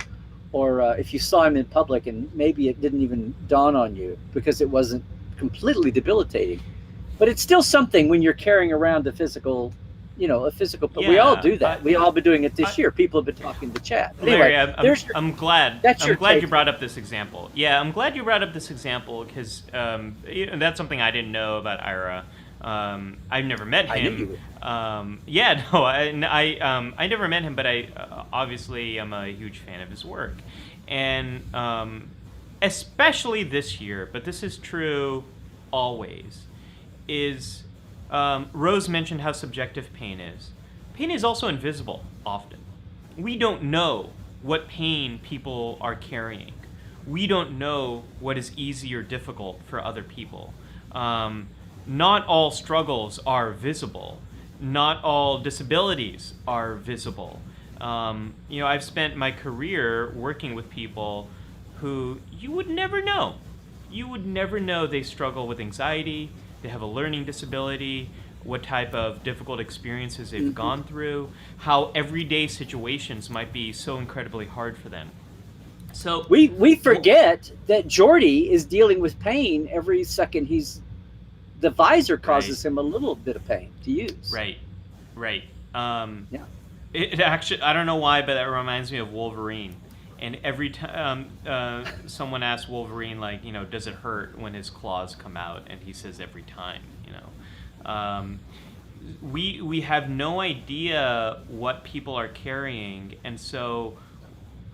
or if you saw him in public and maybe it didn't even dawn on you because it wasn't completely debilitating, but it's still something when you're carrying around a physical. But we all do that. We all been doing it this year. People have been talking in the chat. Anyway, Larry, I'm glad you brought up this example. Yeah, I'm glad you brought up this example because that's something I didn't know about Ira. I've never met him. I knew you would. I never met him, but I obviously am a huge fan of his work, and especially this year. But this is true always. Rose mentioned how subjective pain is. Pain is also invisible often. We don't know what pain people are carrying. We don't know what is easy or difficult for other people. Not all struggles are visible. Not all disabilities are visible. I've spent my career working with people who you would never know. You would never know they struggle with anxiety, they have a learning disability, what type of difficult experiences they've gone through, how everyday situations might be so incredibly hard for them. So we forget that Jordy is dealing with pain every second the visor causes him a little bit of pain to use. Right. Yeah. It actually, I don't know why, but that reminds me of Wolverine. And every time someone asks Wolverine, does it hurt when his claws come out? And he says every time, We have no idea what people are carrying. And so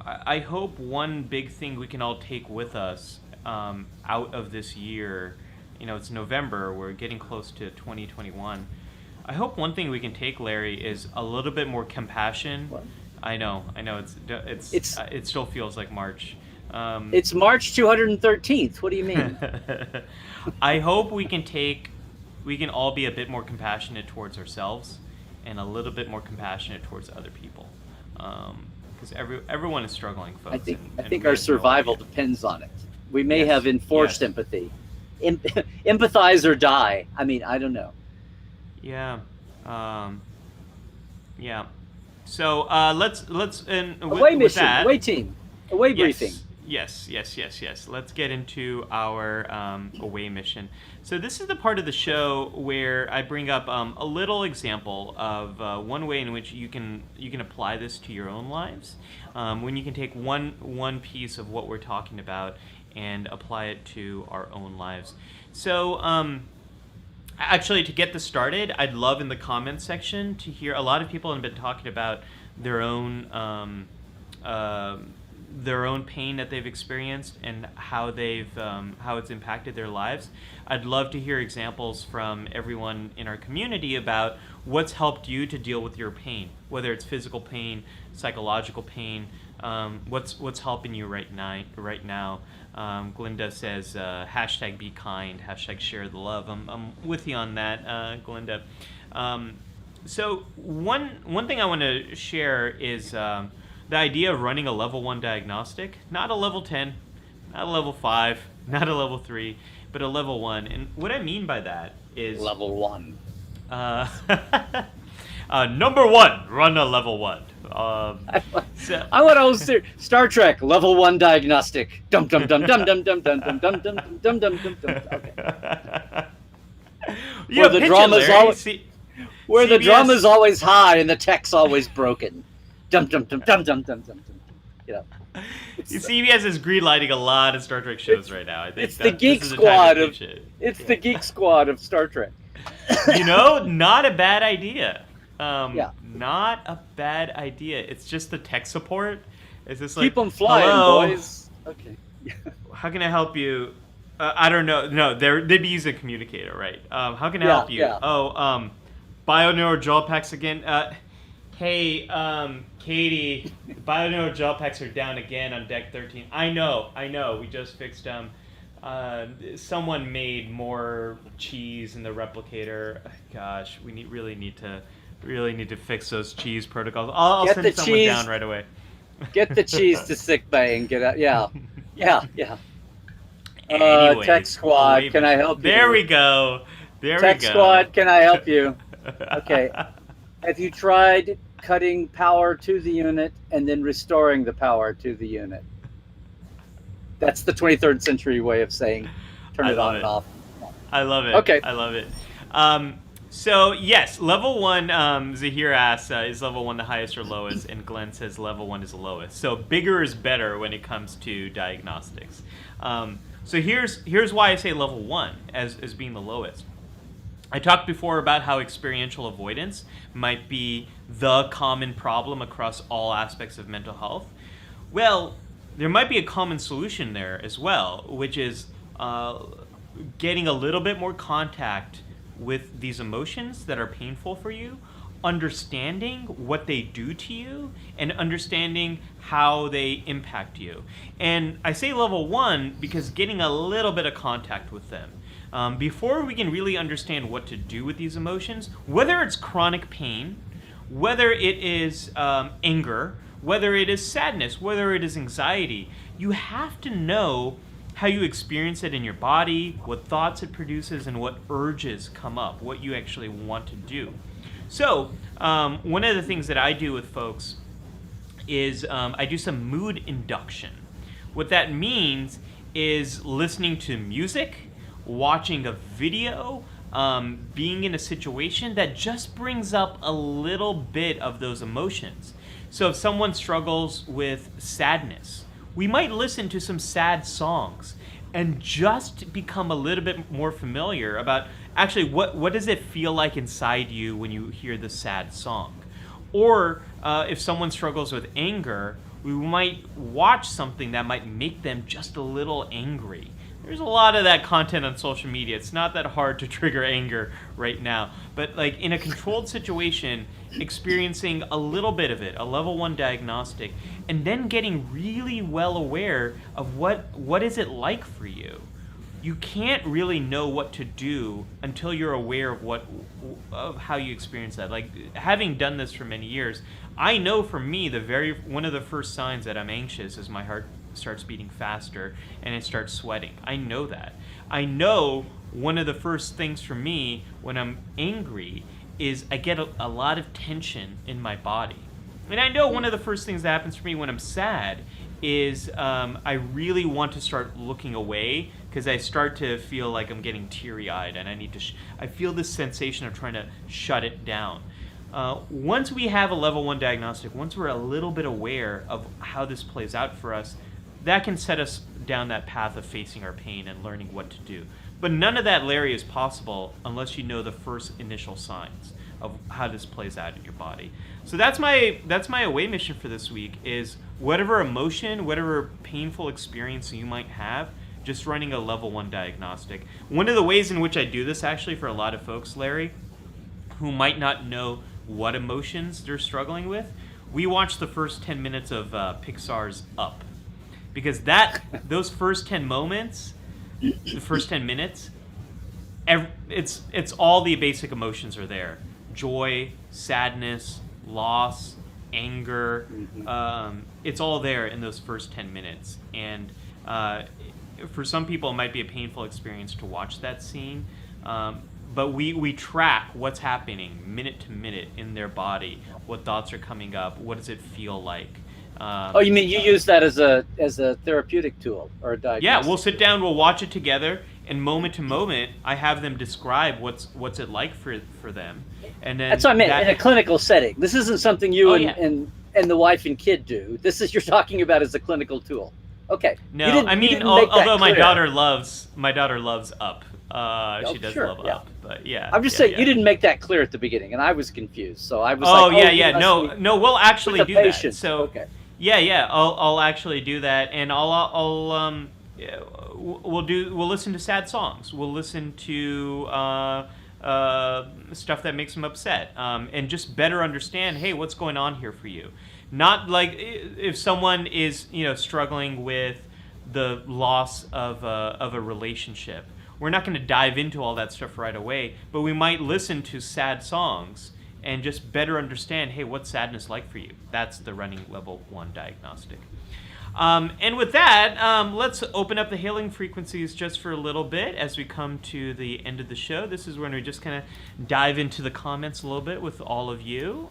I hope one big thing we can all take with us out of this year, it's November, we're getting close to 2021. I hope one thing we can take, Larry, is a little bit more compassion. What? I know. It still feels like March. It's March 213th. What do you mean? I hope we can all be a bit more compassionate towards ourselves, and a little bit more compassionate towards other people, because everyone is struggling, folks. I think our survival depends on it. We may have enforced empathy. Empathize or die. I mean, I don't know. Yeah. Yeah. So let's and Away with mission, that, away team, away briefing. Yes. Let's get into our away mission. So this is the part of the show where I bring up a little example of one way in which you can apply this to your own lives. When you can take one piece of what we're talking about and apply it to our own lives. So actually, to get this started, I'd love in the comments section to hear. A lot of people have been talking about their own pain that they've experienced and how it's impacted their lives. I'd love to hear examples from everyone in our community about what's helped you to deal with your pain, whether it's physical pain, psychological pain. What's helping you right now. Glinda says hashtag be kind, hashtag share the love. I'm with you on that, Glinda. So one thing I want to share is the idea of running a level 1 diagnostic, not a level 10, not a level 5, not a level 3, but a level 1. And what I mean by that is level 1. Number 1, run a level 1. I want to host Star Trek level 1 diagnostic. Dum dum dum dum dum dum dum dum dum dum dum dum dum. Okay. Where the drama's always high and the tech's always broken. Dum dum dum dum dum dum dum. You know. CBS is greenlighting a lot of Star Trek shows right now. I think it's the geek squad of the geek squad of Star Trek. Not a bad idea. Not a bad idea. It's just the tech support. It's just like, keep them flying, hello, boys. Okay. How can I help you? I don't know. No, they'd be using a communicator, right? How can I help you? Yeah. Oh, bioneural gel packs again. Hey, Katie, bioneural gel packs are down again on deck 13. I know. We just fixed them. Someone made more cheese in the replicator. Gosh, we really need to fix those cheese protocols. I'll send someone down right away. Get the cheese to sick bay and get out. Yeah. Anyways, Tech squad, can I help you? There we go. Tech squad, can I help you? Okay. Have you tried cutting power to the unit and then restoring the power to the unit? That's the 23rd century way of saying turn it on and off. I love it. Okay. I love it. So yes, level 1, Zahir asks, is level 1 the highest or lowest? And Glenn says level 1 is the lowest. So bigger is better when it comes to diagnostics. So here's why I say level 1 as being the lowest. I talked before about how experiential avoidance might be the common problem across all aspects of mental health. Well, there might be a common solution there as well, which is getting a little bit more contact with these emotions that are painful for you, understanding what they do to you, and understanding how they impact you. And I say level 1 because getting a little bit of contact with them. Before we can really understand what to do with these emotions, whether it's chronic pain, whether it is anger, whether it is sadness, whether it is anxiety, you have to know how you experience it in your body, what thoughts it produces, and what urges come up, what you actually want to do. So one of the things that I do with folks is I do some mood induction. What that means is listening to music, watching a video, being in a situation that just brings up a little bit of those emotions. So if someone struggles with sadness, we might listen to some sad songs and just become a little bit more familiar about actually what does it feel like inside you when you hear the sad song. Or if someone struggles with anger, we might watch something that might make them just a little angry. There's a lot of that content on social media. It's not that hard to trigger anger right now. But like in a controlled situation, experiencing a little bit of it, a level 1 diagnostic, and then getting really well aware of what is it like for you. You can't really know what to do until you're aware of how you experience that. Like having done this for many years, I know for me one of the first signs that I'm anxious is my heart starts beating faster and I start sweating. I know that. I know one of the first things for me when I'm angry is I get a lot of tension in my body. And I know one of the first things that happens for me when I'm sad is I really want to start looking away because I start to feel like I'm getting teary-eyed and I need to I feel this sensation of trying to shut it down. Once we have a level 1 diagnostic, once we're a little bit aware of how this plays out for us, that can set us down that path of facing our pain and learning what to do. But none of that, Larry, is possible unless you know the first initial signs of how this plays out in your body. So that's my away mission for this week is whatever emotion, whatever painful experience you might have, just running a level 1 diagnostic. One of the ways in which I do this actually for a lot of folks, Larry, who might not know what emotions they're struggling with, we watch the first 10 minutes of Pixar's Up. Because those first 10 moments, the first 10 minutes, it's all the basic emotions are there. Joy, sadness, loss, anger, it's all there in those first 10 minutes. And for some people, it might be a painful experience to watch that scene. But we track what's happening minute to minute in their body, what thoughts are coming up, what does it feel like. Oh, you mean you use that as a therapeutic tool or a diagnostic? Yeah, we'll sit down, we'll watch it together, and moment to moment, I have them describe what's it like for them, and then that's what I meant in a clinical setting. This isn't something you and the wife and kid do. This is you're talking about as a clinical tool. Okay. No, I mean, although my daughter loves Up. She does love Up, but yeah. I'm just saying you didn't make that clear at the beginning, and I was confused. So I was no, we'll actually do that. So okay. Yeah, I'll actually do that, and we'll listen to sad songs. We'll listen to stuff that makes them upset, and just better understand, hey, what's going on here for you? Not like if someone is struggling with the loss of a relationship. We're not going to dive into all that stuff right away, but we might listen to sad songs and just better understand, hey, what's sadness like for you? That's the running level 1 diagnostic. And with that, let's open up the hailing frequencies just for a little bit as we come to the end of the show. This is when we just kind of dive into the comments a little bit with all of you.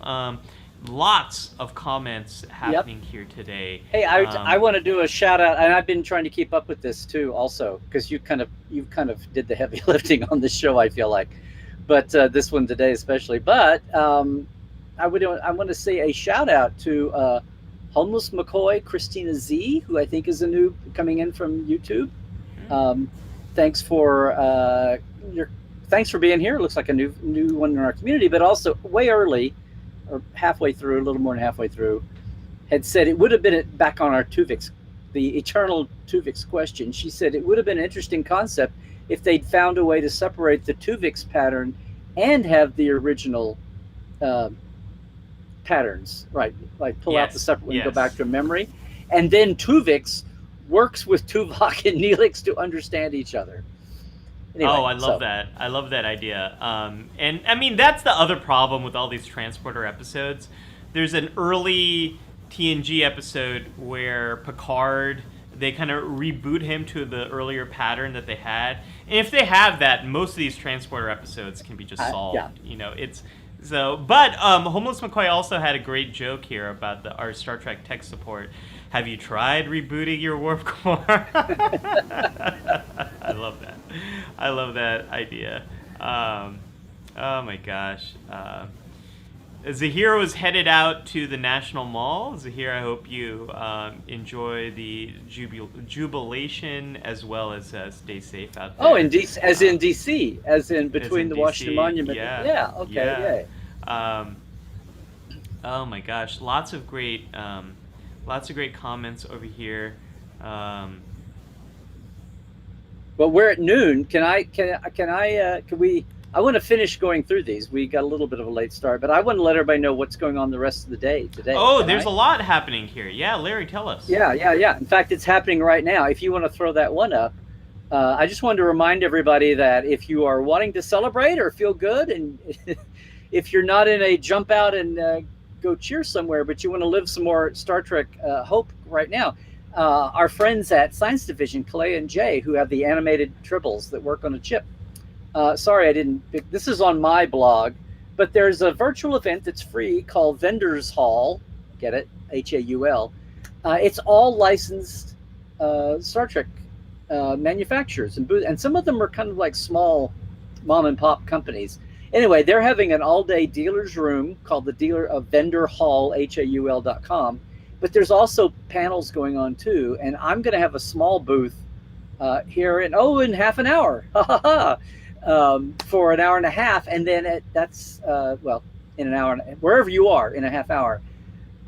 Lots of comments happening here today. Hey, I want to do a shout out, and I've been trying to keep up with this too, also, because you kind of did the heavy lifting on this show. I feel like, but this one today especially. But I want to say a shout out to Homeless McCoy, Christina Z, who I think is a new coming in from YouTube. Thanks for being here. It looks like a new one in our community, but also way early. Or halfway through, a little more than halfway through, had said it would have been back on our Tuvix, the eternal Tuvix question. She said it would have been an interesting concept if they'd found a way to separate the Tuvix pattern and have the original patterns, right? Like pull out the separate one and go back to a memory. And then Tuvix works with Tuvok and Neelix to understand each other. Anyway, I love that. I love that idea. And I mean, that's the other problem with all these transporter episodes. There's an early TNG episode where Picard, they kind of reboot him to the earlier pattern that they had. And if they have that, most of these transporter episodes can be just solved. It's so. But Homeless McCoy also had a great joke here about our Star Trek tech support. Have you tried rebooting your warp core? I love that. I love that idea. Oh my gosh. Zahira was headed out to the National Mall. Zahira, I hope you enjoy the jubilation as well as stay safe out there. Oh, in DC, as in DC, as in between the DC, Washington Monument. Yeah. Okay. Yeah. Oh my gosh, lots of great comments over here. But we're at noon. Can we? I want to finish going through these. We got a little bit of a late start, but I want to let everybody know what's going on the rest of the day today. Oh, there's a lot happening here. Yeah, Larry, tell us. Yeah. In fact, it's happening right now. If you want to throw that one up, I just wanted to remind everybody that if you are wanting to celebrate or feel good, and if you're not in a jump out and go cheer somewhere, but you want to live some more Star Trek hope right now, our friends at Science Division, Clay and Jay, who have the animated tribbles that work on a chip. Sorry, I didn't pick. This is on my blog, but there's a virtual event that's free called Vendors Hall. Get it? HAUL. It's all licensed Star Trek manufacturers and some of them are kind of like small mom and pop companies. Anyway, they're having an all-day dealer's room called the Dealer of Vendor Hall, HAUL.com. But there's also panels going on too, and I'm going to have a small booth here in half an hour, for an hour and a half, and then in an hour, wherever you are, in a half hour.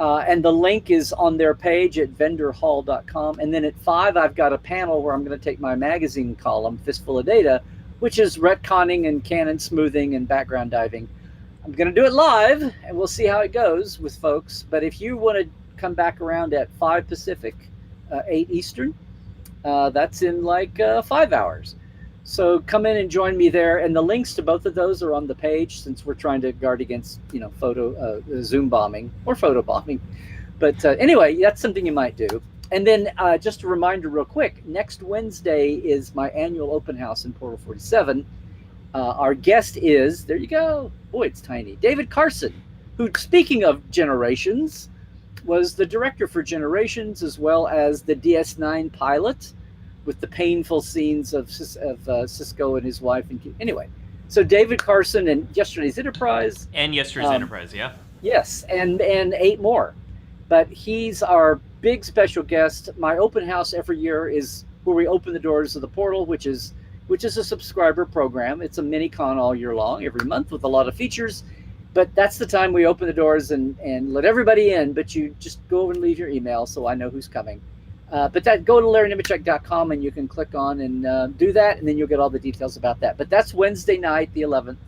And the link is on their page at vendorhall.com. And then at 5, I've got a panel where I'm going to take my magazine column, Fistful of Data, which is retconning and canon smoothing and background diving. I'm going to do it live, and we'll see how it goes with folks. But if you want to come back around at 5 Pacific, 8 Eastern, that's in like 5 hours. So come in and join me there. And the links to both of those are on the page, since we're trying to guard against, Zoom bombing or photo bombing. But anyway, that's something you might do. And then just a reminder real quick, next Wednesday is my annual open house in Portal 47. Our guest is, there you go, boy, it's tiny, David Carson, who, speaking of Generations, was the director for Generations, as well as the DS9 pilot with the painful scenes of Cisco and his wife. Anyway, so David Carson and Yesterday's Enterprise. And Yesterday's Enterprise, yeah. Yes, and 8 more. But he's our big special guest. My open house every year is where we open the doors of the portal, which is a subscriber program. It's a mini con all year long, every month, with a lot of features. But that's the time we open the doors and let everybody in. But you just go and leave your email so I know who's coming. But go to LarryNemecek.com and you can click on and do that, and then you'll get all the details about that. But that's Wednesday night, the 11th,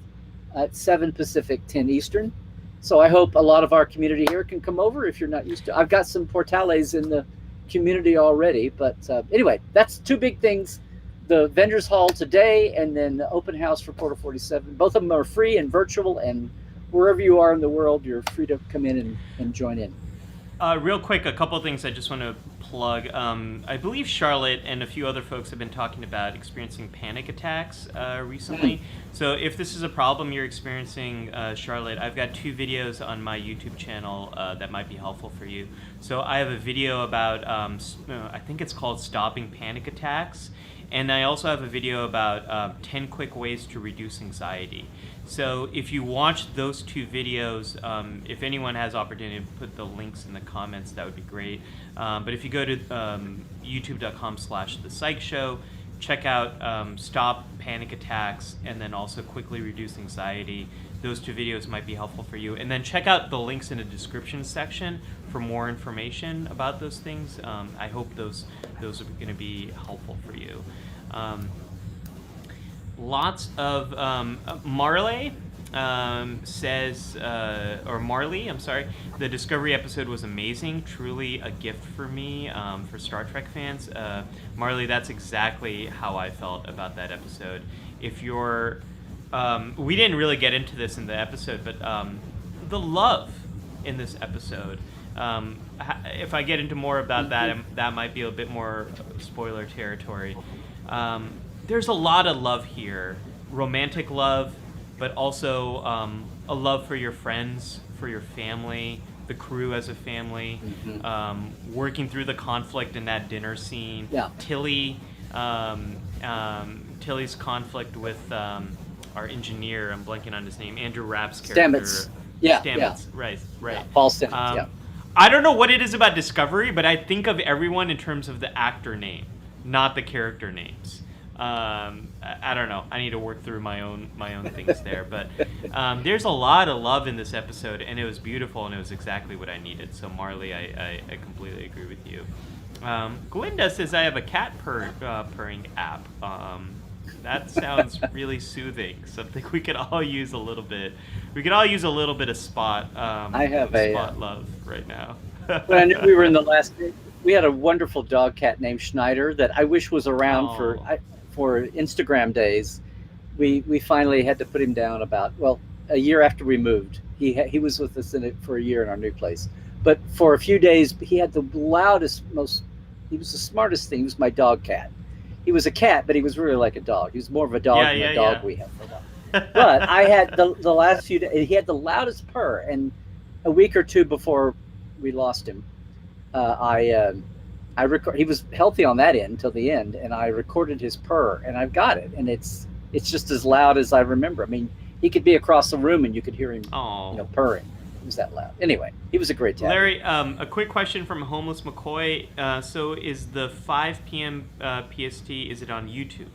at 7 Pacific, 10 Eastern. So I hope a lot of our community here can come over if you're not used to. I've got some portales in the community already. But anyway, that's 2 big things. The Vendors Hall today, and then the open house for Portal 47. Both of them are free and virtual, and wherever you are in the world, you're free to come in and join in. Real quick, a couple of things I just want to plug. I believe Charlotte and a few other folks have been talking about experiencing panic attacks recently. So if this is a problem you're experiencing, Charlotte, I've got 2 videos on my YouTube channel that might be helpful for you. So I have a video about, I think it's called Stopping Panic Attacks. And I also have a video about 10 quick ways to reduce anxiety. So if you watch those 2 videos, if anyone has opportunity to put the links in the comments, that would be great. But if you go to youtube.com/The Psych Show, check out Stop Panic Attacks and then also Quickly Reduce Anxiety. Those 2 videos might be helpful for you. And then check out the links in the description section for more information about those things. I hope those are going to be helpful for you. Lots of Marley says, or Marley, I'm sorry, the Discovery episode was amazing, truly a gift for me, for Star Trek fans. Marley, that's exactly how I felt about that episode. If you're, we didn't really get into this in the episode, but the love in this episode, if I get into more about that, that might be a bit more spoiler territory. There's a lot of love here, romantic love, but also a love for your friends, for your family, the crew as a family, working through the conflict in that dinner scene. Yeah. Tilly's conflict with our engineer, I'm blanking on his name, Andrew Rapp's character. Stamets. Yeah. Stamets, right. Yeah, Paul Stamets, yeah. I don't know what it is about Discovery, but I think of everyone in terms of the actor name, not the character names. I don't know. I need to work through my own things there, but there's a lot of love in this episode, and it was beautiful, and it was exactly what I needed. So Marley, I completely agree with you. Glinda says I have a cat purring app. That sounds really soothing. Something we could all use a little bit. We could all use a little bit of spot. I have spot love right now. When I knew we were in the last, we had a wonderful dog cat named Schneider that I wish was around for Instagram days. We finally had to put him down about a year after we moved. He was with us for a year in our new place, but for a few days he had the loudest, most He was the smartest thing. He was my dog cat. He was a cat, but he was really like a dog. He was more of a dog than a dog we have for a while. But I had the last few days, he had the loudest purr. And a week or two before we lost him, he was healthy on that end until the end, and I recorded his purr, and I've got it. And it's just as loud as I remember. I mean, he could be across the room and you could hear him purring. It was that loud. Anyway, he was a great tabby. Larry, a quick question from Homeless McCoy. So is the 5 p.m. PST, is it on YouTube?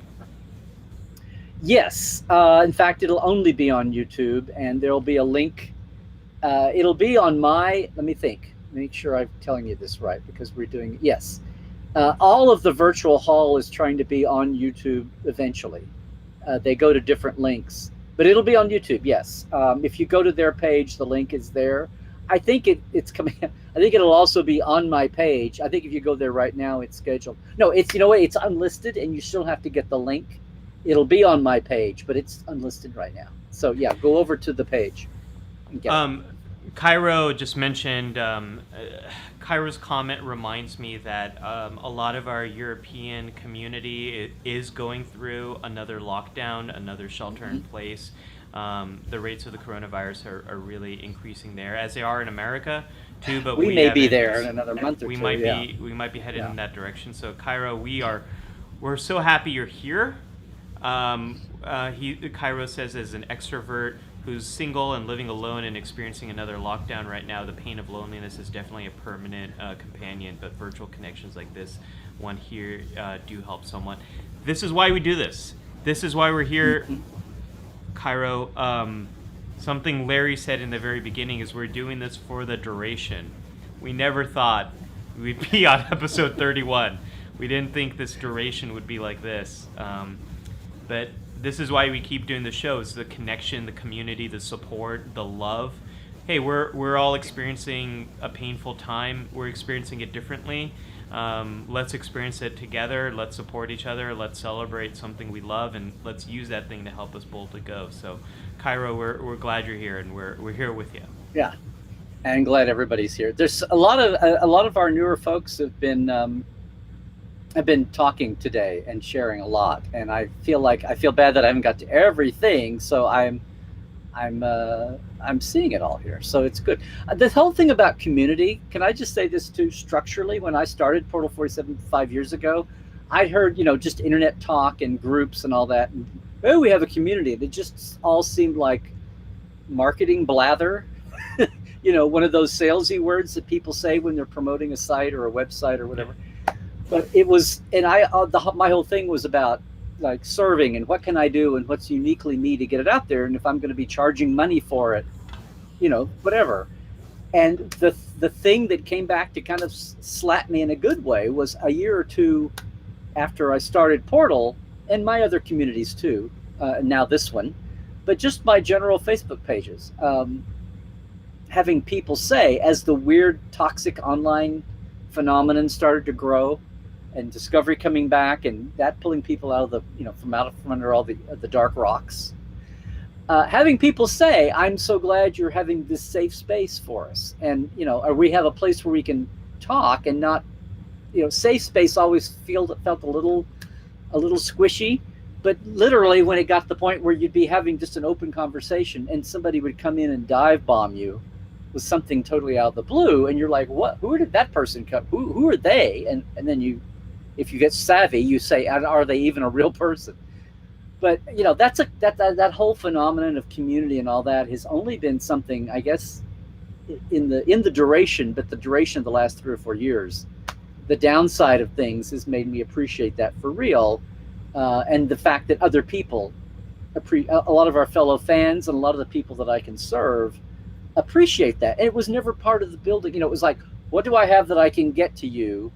Yes. In fact, it'll only be on YouTube, and there'll be a link. It'll be on my, let me think. Make sure I'm telling you this right, because we're doing, yes. All of the virtual hall is trying to be on YouTube eventually. They go to different links. But it'll be on YouTube, yes. If you go to their page, the link is there. I think it's coming. I think it'll also be on my page. I think if you go there right now, it's scheduled. No, it's it's unlisted, and you still have to get the link. It'll be on my page, but it's unlisted right now. So yeah, go over to the page. And get it. Cairo just mentioned. Cairo's comment reminds me that a lot of our European community is going through another lockdown, another shelter-in-place. The rates of the coronavirus are really increasing there, as they are in America too. But we may be there in another month or two. We might be headed in that direction. So Cairo, we're so happy you're here. Cairo says, as an extrovert who's single and living alone and experiencing another lockdown right now, the pain of loneliness is definitely a permanent companion, but virtual connections like this one here do help somewhat. This is why we do this. This is why we're here, Cairo. Something Larry said in the very beginning is we're doing this for the duration. We never thought we'd be on episode 31. We didn't think this duration would be like this. But this is why we keep doing the shows: the connection, the community, the support, the love. Hey, we're all experiencing a painful time. We're experiencing it differently. Let's experience it together. Let's support each other. Let's celebrate something we love, and let's use that thing to help us boldly go. So, Cairo, we're glad you're here, and we're here with you. Yeah, and glad everybody's here. There's a lot of our newer folks have been talking today and sharing a lot, and I feel bad that I haven't got to everything, so I'm seeing it all here, so it's good. The whole thing about community, can I just say this too? Structurally, when I started Portal 47 5 years ago, I'd heard just internet talk and groups and all that, and we have a community. It just all seemed like marketing blather. One of those salesy words that people say when they're promoting a site or a website or whatever. But it was, and my whole thing was about like serving and what can I do and what's uniquely me to get it out there, and if I'm going to be charging money for it, whatever. And the thing that came back to kind of slap me in a good way was a year or two after I started Portal, and my other communities too, now this one, but just my general Facebook pages, having people say, as the weird toxic online phenomenon started to grow, and discovery coming back, and that pulling people out of the from under all the dark rocks, having people say, I'm so glad you're having this safe space for us, and or we have a place where we can talk and not, safe space always felt a little squishy, but literally when it got to the point where you'd be having just an open conversation and somebody would come in and dive bomb you with something totally out of the blue, and you're like, what? Who did that person come? Who are they? And then you, if you get savvy, you say, are they even a real person? But that's that whole phenomenon of community and all that has only been something, I guess, in the duration, but the duration of the last 3 or 4 years. The downside of things has made me appreciate that for real, and the fact that other people, a lot of our fellow fans and a lot of the people that I can serve, appreciate that. And it was never part of the building. It was like, what do I have that I can get to you?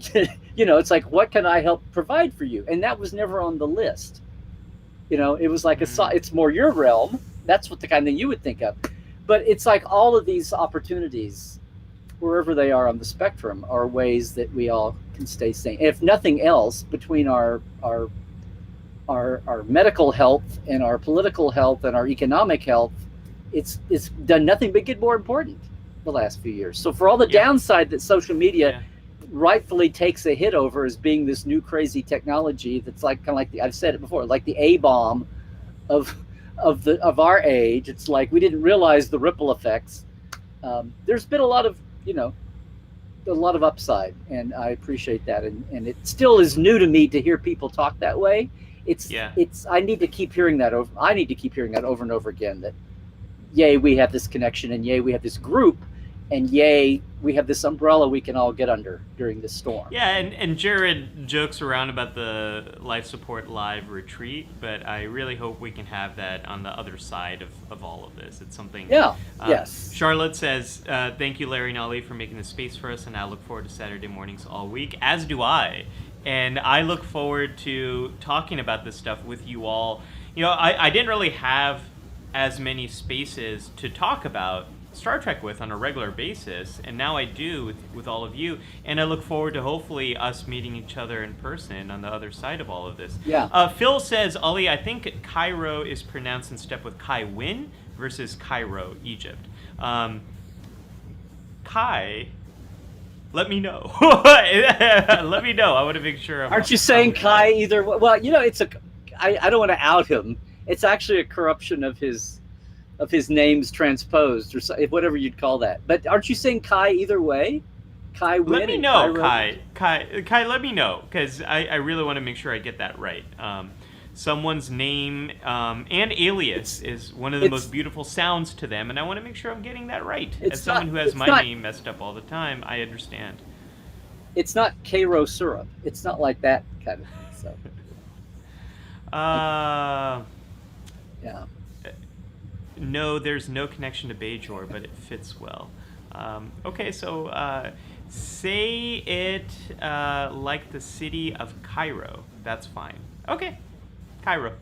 It's like, what can I help provide for you? And that was never on the list. It was like it's more your realm. That's what the kind of thing you would think of. But it's like all of these opportunities, wherever they are on the spectrum, are ways that we all can stay sane. And if nothing else, between our medical health and our political health and our economic health, it's done nothing but get more important the last few years. So for all the downside that social media rightfully takes a hit over as being this new crazy technology that's like kind of like I've said it before, like the A bomb of our age. It's like we didn't realize the ripple effects. There's been a lot of upside, and I appreciate that. And it still is new to me to hear people talk that way. I need to keep hearing that over. I need to keep hearing that over and over again. That yay, we have this connection, and yay, we have this group, and yay, we have this umbrella we can all get under during this storm. Yeah, and Jared jokes around about the Life Support Live retreat, but I really hope we can have that on the other side of all of this. It's something... Yeah, yes. Charlotte says, thank you, Larry and Ollie, for making the space for us, and I look forward to Saturday mornings all week, as do I. And I look forward to talking about this stuff with you all. You know, I didn't really have as many spaces to talk about Star Trek with on a regular basis, and now I do with all of you, and I look forward to hopefully us meeting each other in person on the other side of all of this. Yeah. Phil says, Ollie, I think Cairo is pronounced in step with Kai Win versus Cairo, Egypt. Kai, let me know. Let me know. I want to make sure. Aren't you saying Kai either? Well, you know, I don't want to out him. It's actually a corruption of his names transposed, or whatever you'd call that. But aren't you saying Kai either way? Kai Win. Let me know, Kai. Let me know, because I really want to make sure I get that right. Someone's name and alias is one of the most beautiful sounds to them, and I want to make sure I'm getting that right. As someone who has my name messed up all the time, I understand. It's not Cairo syrup. It's not like that kind of thing. So. Yeah. No, there's no connection to Bajor, but it fits well. Okay, so say it like the city of Cairo. That's fine. Okay, Cairo.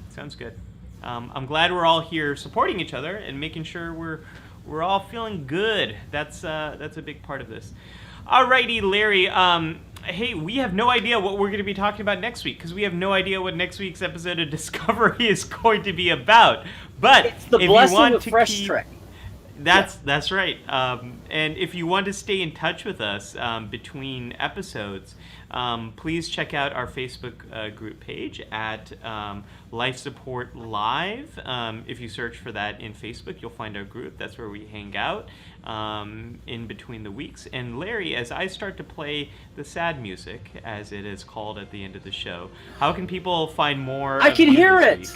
Sounds good. I'm glad we're all here supporting each other and making sure we're all feeling good. That's a big part of this. Alrighty, Larry. Hey, we have no idea what we're going to be talking about next week, because we have no idea what next week's episode of Discovery is going to be about. But it's the blessing of fresh Trek. That's right. And if you want to stay in touch with us between episodes, please check out our Facebook group page at Life Support Live. If you search for that in Facebook, you'll find our group. That's where we hang out in between the weeks. And Larry, as I start to play the sad music, as it is called at the end of the show, how can people find more? I can hear it. Week?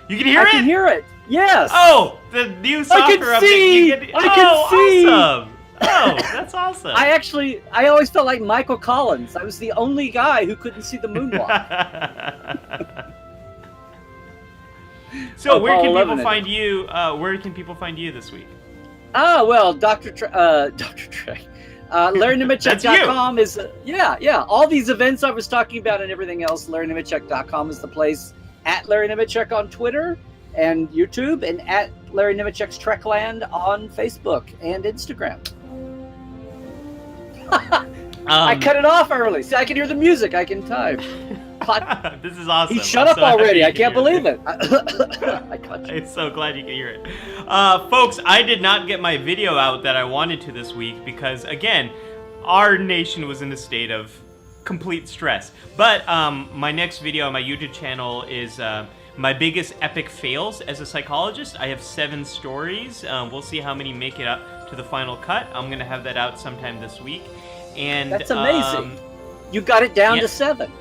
You can hear it? I can hear it. Yes. Oh, the new soccer update. I can see. Awesome. Oh, that's awesome. I always felt like Michael Collins. I was the only guy who couldn't see the moonwalk. So where can people find you? Where can people find you this week? Well, Dr. Trek. LarryNemecek.com is all these events I was talking about and everything else. LarryNemecek.com is the place. At Larry Nemecek on Twitter and YouTube, and at Larry Nemecek's Trekland on Facebook and Instagram. I cut it off early. See, I can hear the music. I can type. This is awesome. He shut up already. I can't believe it. I cut you. I'm so glad you can hear it. Folks, I did not get my video out that I wanted to this week because, again, our nation was in a state of complete stress. But my next video on my YouTube channel is my biggest epic fails as a psychologist. I have 7 stories. We'll see how many make it up to the final cut. I'm going to have that out sometime this week. And that's amazing. You got it down to 7.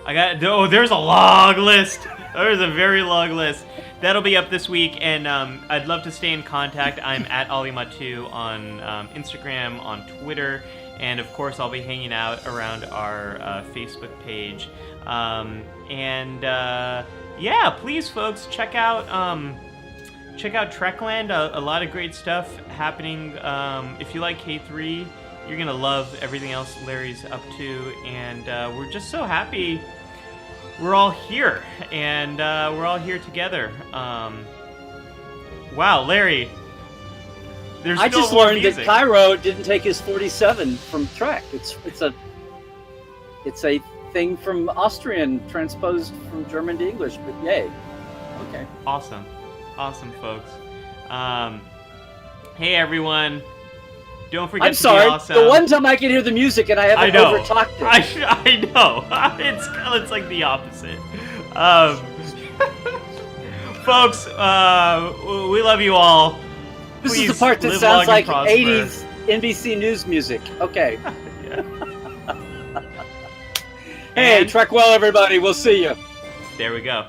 I got there's a long list. There's a very long list. That'll be up this week, and I'd love to stay in contact. I'm at Ollie Mattu on Instagram, on Twitter. And of course, I'll be hanging out around our Facebook page. Please, folks, check out Trekland. A lot of great stuff happening. If you like K3, you're gonna love everything else Larry's up to. And we're just so happy we're all here, and we're all here together. Wow, Larry. I just learned that Cairo didn't take his 47 from Trek. It's a thing from Austrian transposed from German to English, but yay. Okay. Awesome, folks. Hey everyone, Don't forget I'm sorry. to be awesome. The one time I can hear the music and I haven't overtalked it. I know. It's like the opposite. Folks, we love you all. This Please is the part that live sounds long and like prosper. 80s NBC News music. Okay. Hey, And trek well, everybody. We'll see you. there we go.